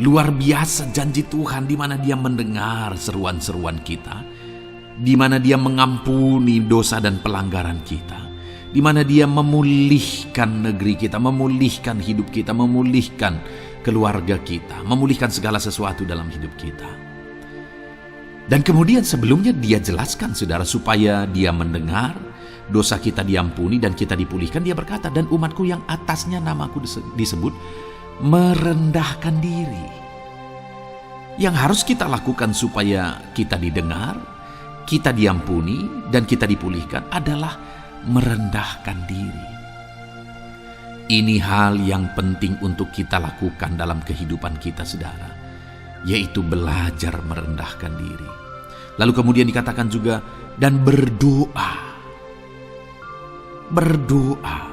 Luar biasa janji Tuhan, di mana Dia mendengar seruan-seruan kita, di mana Dia mengampuni dosa dan pelanggaran kita, di mana Dia memulihkan negeri kita, memulihkan hidup kita, memulihkan keluarga kita, memulihkan segala sesuatu dalam hidup kita. Dan kemudian sebelumnya Dia jelaskan saudara, supaya Dia mendengar, dosa kita diampuni dan kita dipulihkan. Dia berkata, dan umatku yang atasnya namaku disebut merendahkan diri. Yang harus kita lakukan supaya kita didengar, kita diampuni, dan kita dipulihkan adalah merendahkan diri. Ini hal yang penting untuk kita lakukan dalam kehidupan kita saudara, yaitu belajar merendahkan diri. Lalu kemudian dikatakan juga dan berdoa. Berdoa.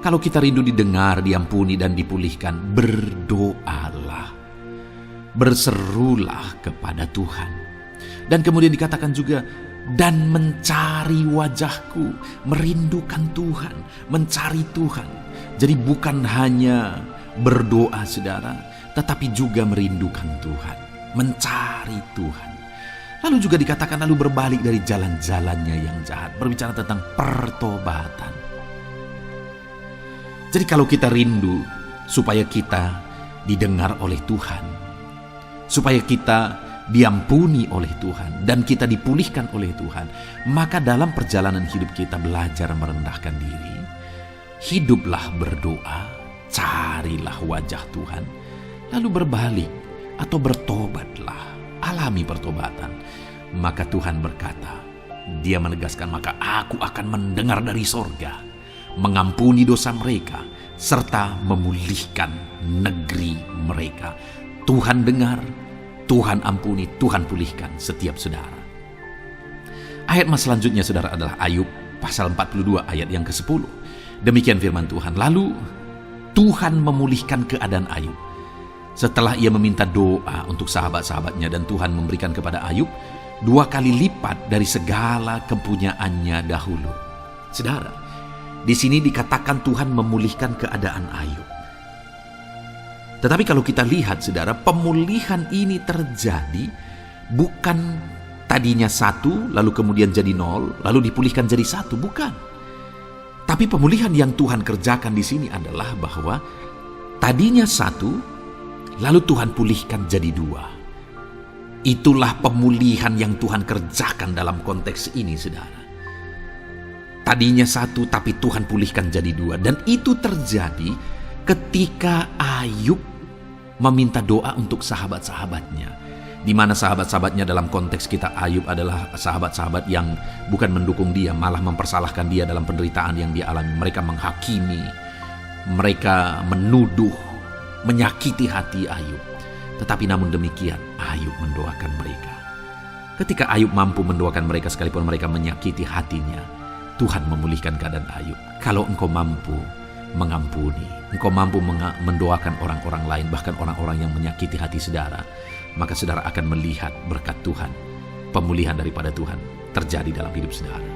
Kalau kita rindu didengar, diampuni, dan dipulihkan, berdoalah. Berserulah kepada Tuhan. Dan kemudian dikatakan juga dan mencari wajahku, merindukan Tuhan, mencari Tuhan. Jadi bukan hanya berdoa saudara, tetapi juga merindukan Tuhan, mencari Tuhan. Lalu juga dikatakan lalu berbalik dari jalan-jalannya yang jahat, berbicara tentang pertobatan. Jadi kalau kita rindu supaya kita didengar oleh Tuhan, supaya kita diampuni oleh Tuhan, dan kita dipulihkan oleh Tuhan, maka dalam perjalanan hidup kita belajar merendahkan diri, hiduplah berdoa, carilah wajah Tuhan, lalu berbalik atau bertobatlah, alami pertobatan. Maka Tuhan berkata, Dia menegaskan, maka aku akan mendengar dari sorga, mengampuni dosa mereka, serta memulihkan negeri mereka. Tuhan dengar, Tuhan ampuni, Tuhan pulihkan setiap saudara. Ayat selanjutnya saudara adalah Ayub pasal 42 ayat yang ke-10. Demikian firman Tuhan. Lalu Tuhan memulihkan keadaan Ayub setelah ia meminta doa untuk sahabat-sahabatnya, dan Tuhan memberikan kepada Ayub 2 kali lipat dari segala kepunyaannya dahulu. Saudara, di sini dikatakan Tuhan memulihkan keadaan Ayub. Tetapi kalau kita lihat saudara, pemulihan ini terjadi bukan tadinya 1 lalu kemudian jadi 0 lalu dipulihkan jadi 1, bukan. Tapi pemulihan yang Tuhan kerjakan di sini adalah bahwa tadinya 1 lalu Tuhan pulihkan jadi 2. Itulah pemulihan yang Tuhan kerjakan dalam konteks ini saudara. Tadinya 1 tapi Tuhan pulihkan jadi 2, dan itu terjadi ketika Ayub meminta doa untuk sahabat-sahabatnya, di mana sahabat-sahabatnya dalam konteks kita Ayub adalah sahabat-sahabat yang bukan mendukung dia, malah mempersalahkan dia dalam penderitaan yang dia alami. Mereka menghakimi, mereka menuduh, menyakiti hati Ayub. Tetapi namun demikian, Ayub mendoakan mereka. Ketika Ayub mampu mendoakan mereka sekalipun mereka menyakiti hatinya, Tuhan memulihkan keadaan Ayub. Kalau engkau mampu mengampuni, engkau mampu mendoakan orang-orang lain, bahkan orang-orang yang menyakiti hati saudara, maka saudara akan melihat berkat Tuhan, pemulihan daripada Tuhan terjadi dalam hidup saudara.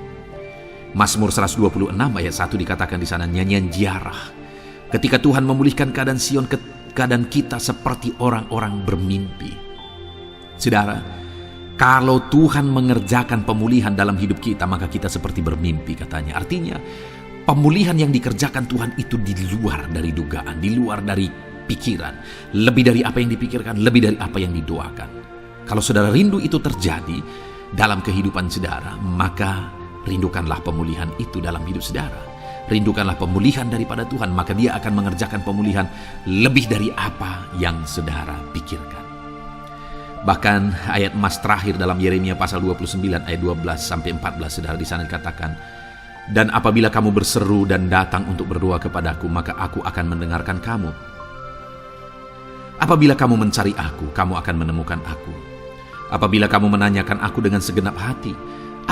Mazmur 126 ayat 1 dikatakan di sana, nyanyian ziarah. Ketika Tuhan memulihkan keadaan Sion, keadaan kita seperti orang-orang bermimpi. Saudara, kalau Tuhan mengerjakan pemulihan dalam hidup kita, maka kita seperti bermimpi katanya. Artinya, pemulihan yang dikerjakan Tuhan itu di luar dari dugaan, di luar dari pikiran, lebih dari apa yang dipikirkan, lebih dari apa yang didoakan. Kalau saudara rindu itu terjadi dalam kehidupan saudara, maka rindukanlah pemulihan itu dalam hidup saudara. Rindukanlah pemulihan daripada Tuhan, maka Dia akan mengerjakan pemulihan lebih dari apa yang saudara pikirkan. Bahkan ayat emas terakhir dalam Yeremia pasal 29 ayat 12 sampai 14 saudara, di sana dikatakan, dan apabila kamu berseru dan datang untuk berdoa kepadaku, maka aku akan mendengarkan kamu. Apabila kamu mencari aku, kamu akan menemukan aku. Apabila kamu menanyakan aku dengan segenap hati,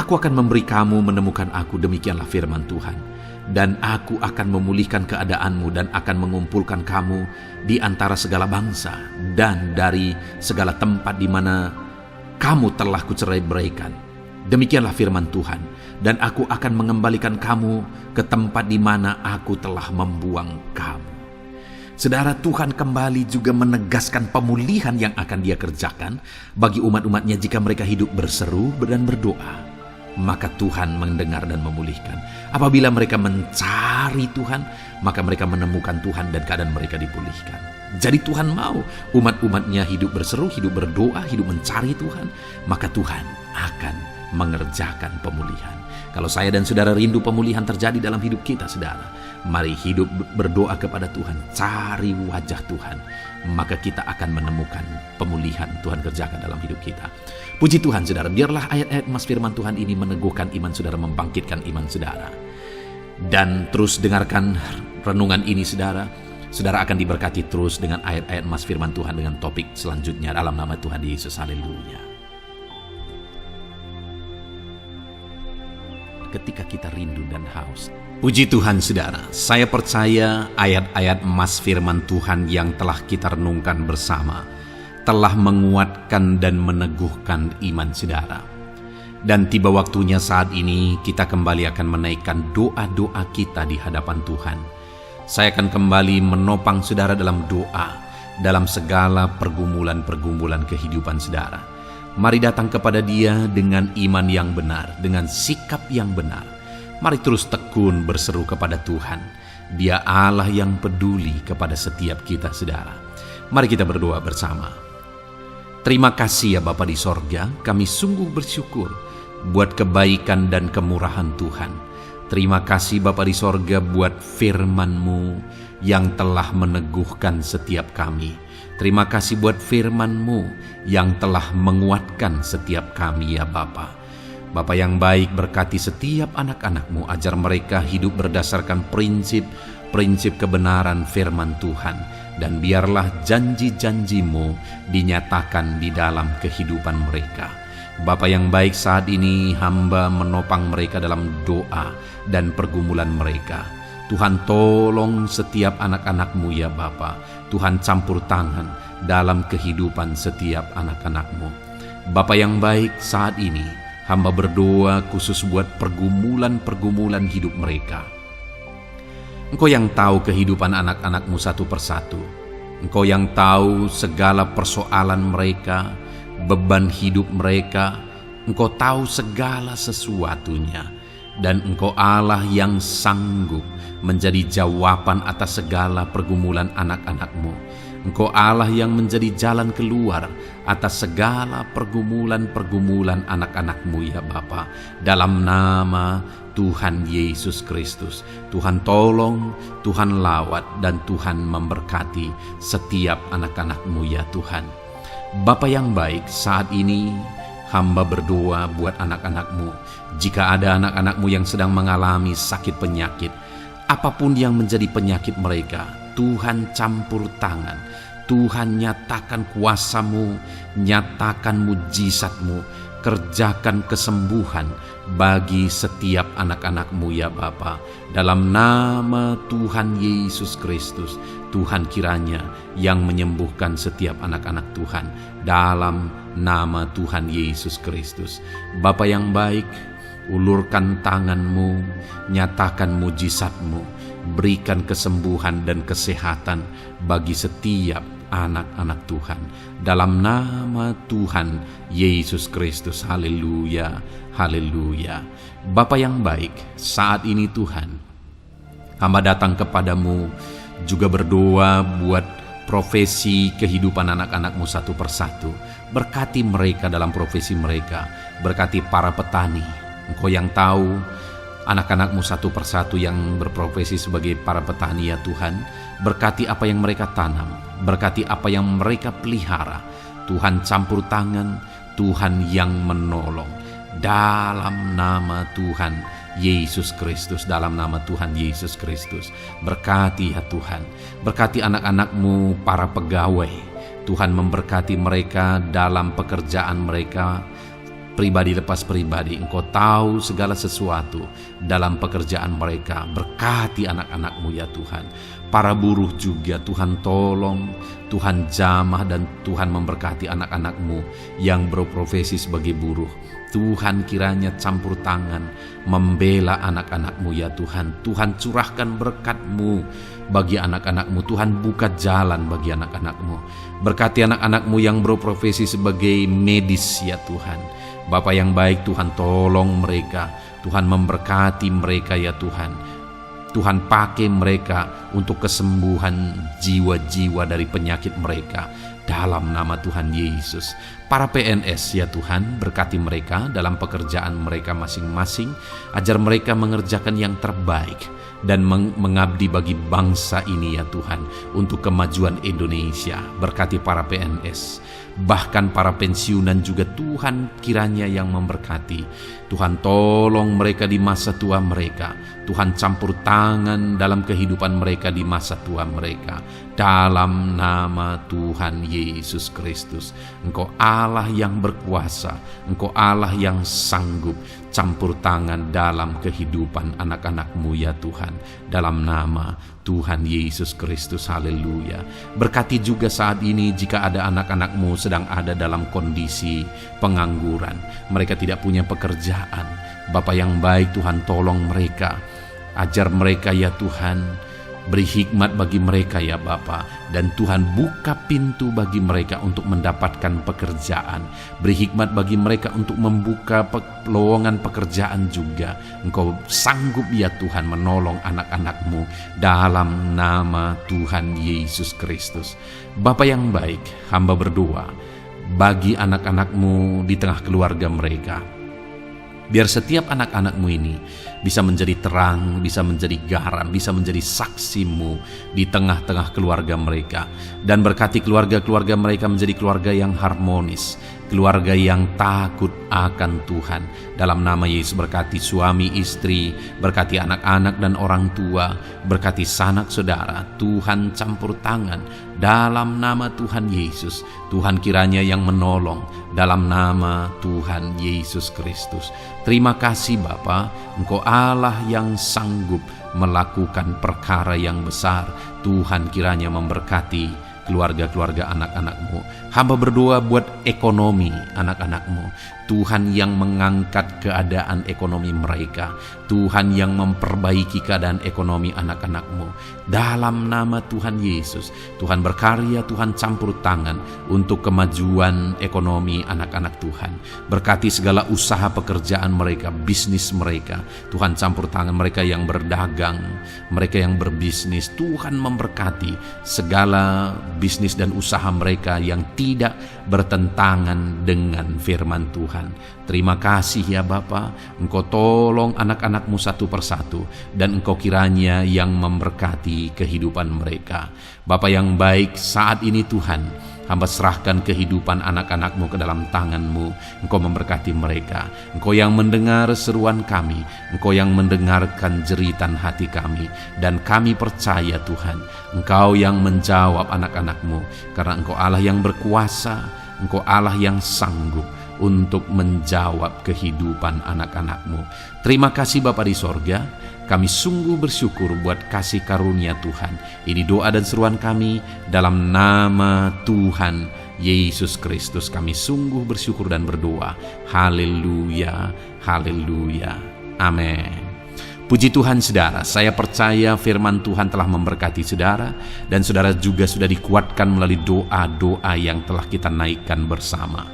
aku akan memberi kamu menemukan aku, demikianlah firman Tuhan. Dan aku akan memulihkan keadaanmu dan akan mengumpulkan kamu di antara segala bangsa dan dari segala tempat di mana kamu telah kucerai-beraikan. Demikianlah firman Tuhan. Dan aku akan mengembalikan kamu ke tempat di mana aku telah membuang kamu. Saudara, Tuhan kembali juga menegaskan pemulihan yang akan Dia kerjakan bagi umat-umatnya jika mereka hidup berseru dan berdoa. Maka Tuhan mendengar dan memulihkan. Apabila mereka mencari Tuhan, maka mereka menemukan Tuhan dan keadaan mereka dipulihkan. Jadi Tuhan mau umat-umatnya hidup berseru, hidup berdoa, hidup mencari Tuhan, maka Tuhan akan mengerjakan pemulihan. Kalau saya dan saudara rindu pemulihan terjadi dalam hidup kita, saudara, mari hidup berdoa kepada Tuhan, cari wajah Tuhan, maka kita akan menemukan pemulihan Tuhan kerjakan dalam hidup kita. Puji Tuhan saudara, biarlah ayat-ayat emas firman Tuhan ini meneguhkan iman saudara, membangkitkan iman saudara. Dan terus dengarkan renungan ini saudara. Saudara akan diberkati terus dengan ayat-ayat emas firman Tuhan dengan topik selanjutnya dalam nama Tuhan Yesus. Haleluya. Ketika kita rindu dan haus. Puji Tuhan saudara, saya percaya ayat-ayat emas firman Tuhan yang telah kita renungkan bersama telah menguatkan dan meneguhkan iman saudara. Dan tiba waktunya saat ini kita kembali akan menaikkan doa-doa kita di hadapan Tuhan. Saya akan kembali menopang saudara dalam doa, dalam segala pergumulan-pergumulan kehidupan saudara. Mari datang kepada Dia dengan iman yang benar, dengan sikap yang benar. Mari terus tekun berseru kepada Tuhan. Dia Allah yang peduli kepada setiap kita saudara. Mari kita berdoa bersama. Terima kasih ya Bapa di sorga, kami sungguh bersyukur buat kebaikan dan kemurahan Tuhan. Terima kasih Bapa di sorga buat firman-Mu yang telah meneguhkan setiap kami. Terima kasih buat firman-Mu yang telah menguatkan setiap kami ya Bapa. Bapa yang baik, berkati setiap anak-anak-Mu, ajar mereka hidup berdasarkan prinsip kebenaran firman Tuhan. Dan biarlah janji-janji-Mu dinyatakan di dalam kehidupan mereka. Bapa yang baik, saat ini hamba menopang mereka dalam doa dan pergumulan mereka. Tuhan tolong setiap anak-anak-Mu ya Bapa. Tuhan campur tangan dalam kehidupan setiap anak-anak-Mu. Bapa yang baik, saat ini hamba berdoa khusus buat pergumulan-pergumulan hidup mereka. Engkau yang tahu kehidupan anak-anak-Mu satu persatu. Engkau yang tahu segala persoalan mereka, beban hidup mereka. Engkau tahu segala sesuatunya. Dan Engkau Allah yang sanggup menjadi jawaban atas segala pergumulan anak-anak-Mu. Engkau Allah yang menjadi jalan keluar atas segala pergumulan-pergumulan anak-anak-Mu ya Bapa. Dalam nama Tuhan Yesus Kristus, Tuhan tolong, Tuhan lawat, dan Tuhan memberkati setiap anak-anak-Mu ya Tuhan. Bapa yang baik, saat ini hamba berdoa buat anak-anak-Mu. Jika ada anak-anak-Mu yang sedang mengalami sakit penyakit, apapun yang menjadi penyakit mereka, Tuhan campur tangan, Tuhan, nyatakan kuasa-Mu, nyatakan mujizat-Mu, kerjakan kesembuhan bagi setiap anak-anak-Mu ya Bapa. Dalam nama Tuhan Yesus Kristus, Tuhan kiranya yang menyembuhkan setiap anak-anak Tuhan. Dalam nama Tuhan Yesus Kristus. Bapa yang baik, ulurkan tangan-Mu, nyatakan mujizat-Mu, berikan kesembuhan dan kesehatan bagi setiap anak-anak Tuhan. Dalam nama Tuhan Yesus Kristus. Haleluya, haleluya. Bapa yang baik, saat ini Tuhan, hamba datang kepadamu juga berdoa buat profesi kehidupan anak-anak-Mu satu persatu. Berkati mereka dalam profesi mereka, berkati para petani. Engkau yang tahu anak-anak-Mu satu persatu yang berprofesi sebagai para petani ya Tuhan. Berkati apa yang mereka tanam, berkati apa yang mereka pelihara. Tuhan campur tangan, Tuhan yang menolong. Dalam nama Tuhan Yesus Kristus, dalam nama Tuhan Yesus Kristus. Berkati ya Tuhan, berkati anak-anak-Mu para pegawai. Tuhan memberkati mereka dalam pekerjaan mereka, pribadi lepas pribadi. Engkau tahu segala sesuatu dalam pekerjaan mereka. Berkati anak-anak-Mu ya Tuhan. Para buruh juga Tuhan tolong, Tuhan jamah, dan Tuhan memberkati anak-anak-Mu yang berprofesi sebagai buruh. Tuhan kiranya campur tangan membela anak-anak-Mu ya Tuhan. Tuhan curahkan berkat-Mu bagi anak-anak-Mu. Tuhan buka jalan bagi anak-anak-Mu. Berkati anak-anak-Mu yang berprofesi sebagai medis ya Tuhan. Bapa yang baik, Tuhan tolong mereka. Tuhan memberkati mereka ya Tuhan. Tuhan pakai mereka untuk kesembuhan jiwa-jiwa dari penyakit mereka. Dalam nama Tuhan Yesus. Para PNS ya Tuhan, berkati mereka dalam pekerjaan mereka masing-masing. Ajar mereka mengerjakan yang terbaik dan mengabdi bagi bangsa ini ya Tuhan, untuk kemajuan Indonesia. Berkati para PNS, bahkan para pensiunan juga Tuhan kiranya yang memberkati. Tuhan tolong mereka di masa tua mereka. Tuhan campur tangan dalam kehidupan mereka di masa tua mereka. Dalam nama Tuhan Yesus Kristus. Engkau Allah yang berkuasa, Engkau Allah yang sanggup. Campur tangan dalam kehidupan anak-anak-Mu ya Tuhan. Dalam nama Tuhan Yesus Kristus. Haleluya. Berkati juga saat ini jika ada anak-anak-Mu sedang ada dalam kondisi pengangguran. Mereka tidak punya pekerjaan. Bapa yang baik, Tuhan tolong mereka. Ajar mereka ya Tuhan. Beri hikmat bagi mereka ya Bapa. Dan Tuhan buka pintu bagi mereka untuk mendapatkan pekerjaan. Beri hikmat bagi mereka untuk membuka lowongan pekerjaan juga. Engkau sanggup ya Tuhan menolong anak-anak-Mu. Dalam nama Tuhan Yesus Kristus. Bapa yang baik, hamba berdoa bagi anak-anak-Mu di tengah keluarga mereka. Biar setiap anak-anak-Mu ini bisa menjadi terang, bisa menjadi garam, bisa menjadi saksi-Mu di tengah-tengah keluarga mereka. Dan berkati keluarga-keluarga mereka menjadi keluarga yang harmonis, keluarga yang takut akan Tuhan. Dalam nama Yesus, berkati suami, istri, berkati anak-anak dan orang tua, berkati sanak saudara. Tuhan campur tangan dalam nama Tuhan Yesus. Tuhan kiranya yang menolong dalam nama Tuhan Yesus Kristus. Terima kasih Bapa, Engkau Allah yang sanggup melakukan perkara yang besar. Tuhan kiranya memberkati keluarga-keluarga anak-anak-Mu. Hamba berdoa buat ekonomi anak-anak-Mu. Tuhan yang mengangkat keadaan ekonomi mereka. Tuhan yang memperbaiki keadaan ekonomi anak-anak-Mu. Dalam nama Tuhan Yesus, Tuhan berkarya, Tuhan campur tangan untuk kemajuan ekonomi anak-anak Tuhan. Berkati segala usaha pekerjaan mereka, bisnis mereka. Tuhan campur tangan mereka yang berdagang, mereka yang berbisnis. Tuhan memberkati segala bisnis dan usaha mereka yang tidak bertentangan dengan firman Tuhan. Terima kasih ya Bapa, Engkau tolong anak-anak-Mu satu persatu, dan Engkau kiranya yang memberkati kehidupan mereka. Bapa yang baik, saat ini Tuhan, Hamba serahkan kehidupan anak-anak-Mu ke dalam tangan-Mu. Engkau memberkati mereka. Engkau yang mendengar seruan kami, Engkau yang mendengarkan jeritan hati kami, dan kami percaya Tuhan, Engkau yang menjawab anak-anak-Mu, karena Engkau Allah yang berkuasa, Engkau Allah yang sanggup untuk menjawab kehidupan anak-anak-Mu. Terima kasih Bapa di sorga, kami sungguh bersyukur buat kasih karunia Tuhan. Ini doa dan seruan kami dalam nama Tuhan Yesus Kristus. Kami sungguh bersyukur dan berdoa. Haleluya, haleluya, amin. Puji Tuhan saudara, saya percaya firman Tuhan telah memberkati saudara, dan saudara juga sudah dikuatkan melalui doa-doa yang telah kita naikkan bersama.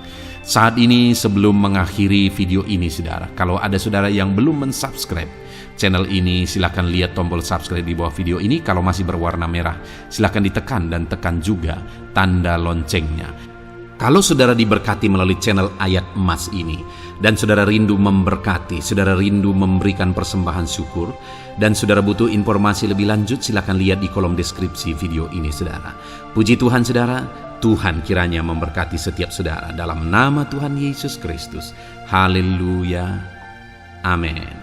Saat ini sebelum mengakhiri video ini saudara, kalau ada saudara yang belum mensubscribe channel ini, silakan lihat tombol subscribe di bawah video ini. Kalau masih berwarna merah, silakan ditekan dan tekan juga tanda loncengnya. Kalau saudara diberkati melalui channel Ayat Emas ini, dan saudara rindu memberkati, saudara rindu memberikan persembahan syukur, dan saudara butuh informasi lebih lanjut, silakan lihat di kolom deskripsi video ini saudara. Puji Tuhan saudara, Tuhan kiranya memberkati setiap saudara dalam nama Tuhan Yesus Kristus. Haleluya, amin.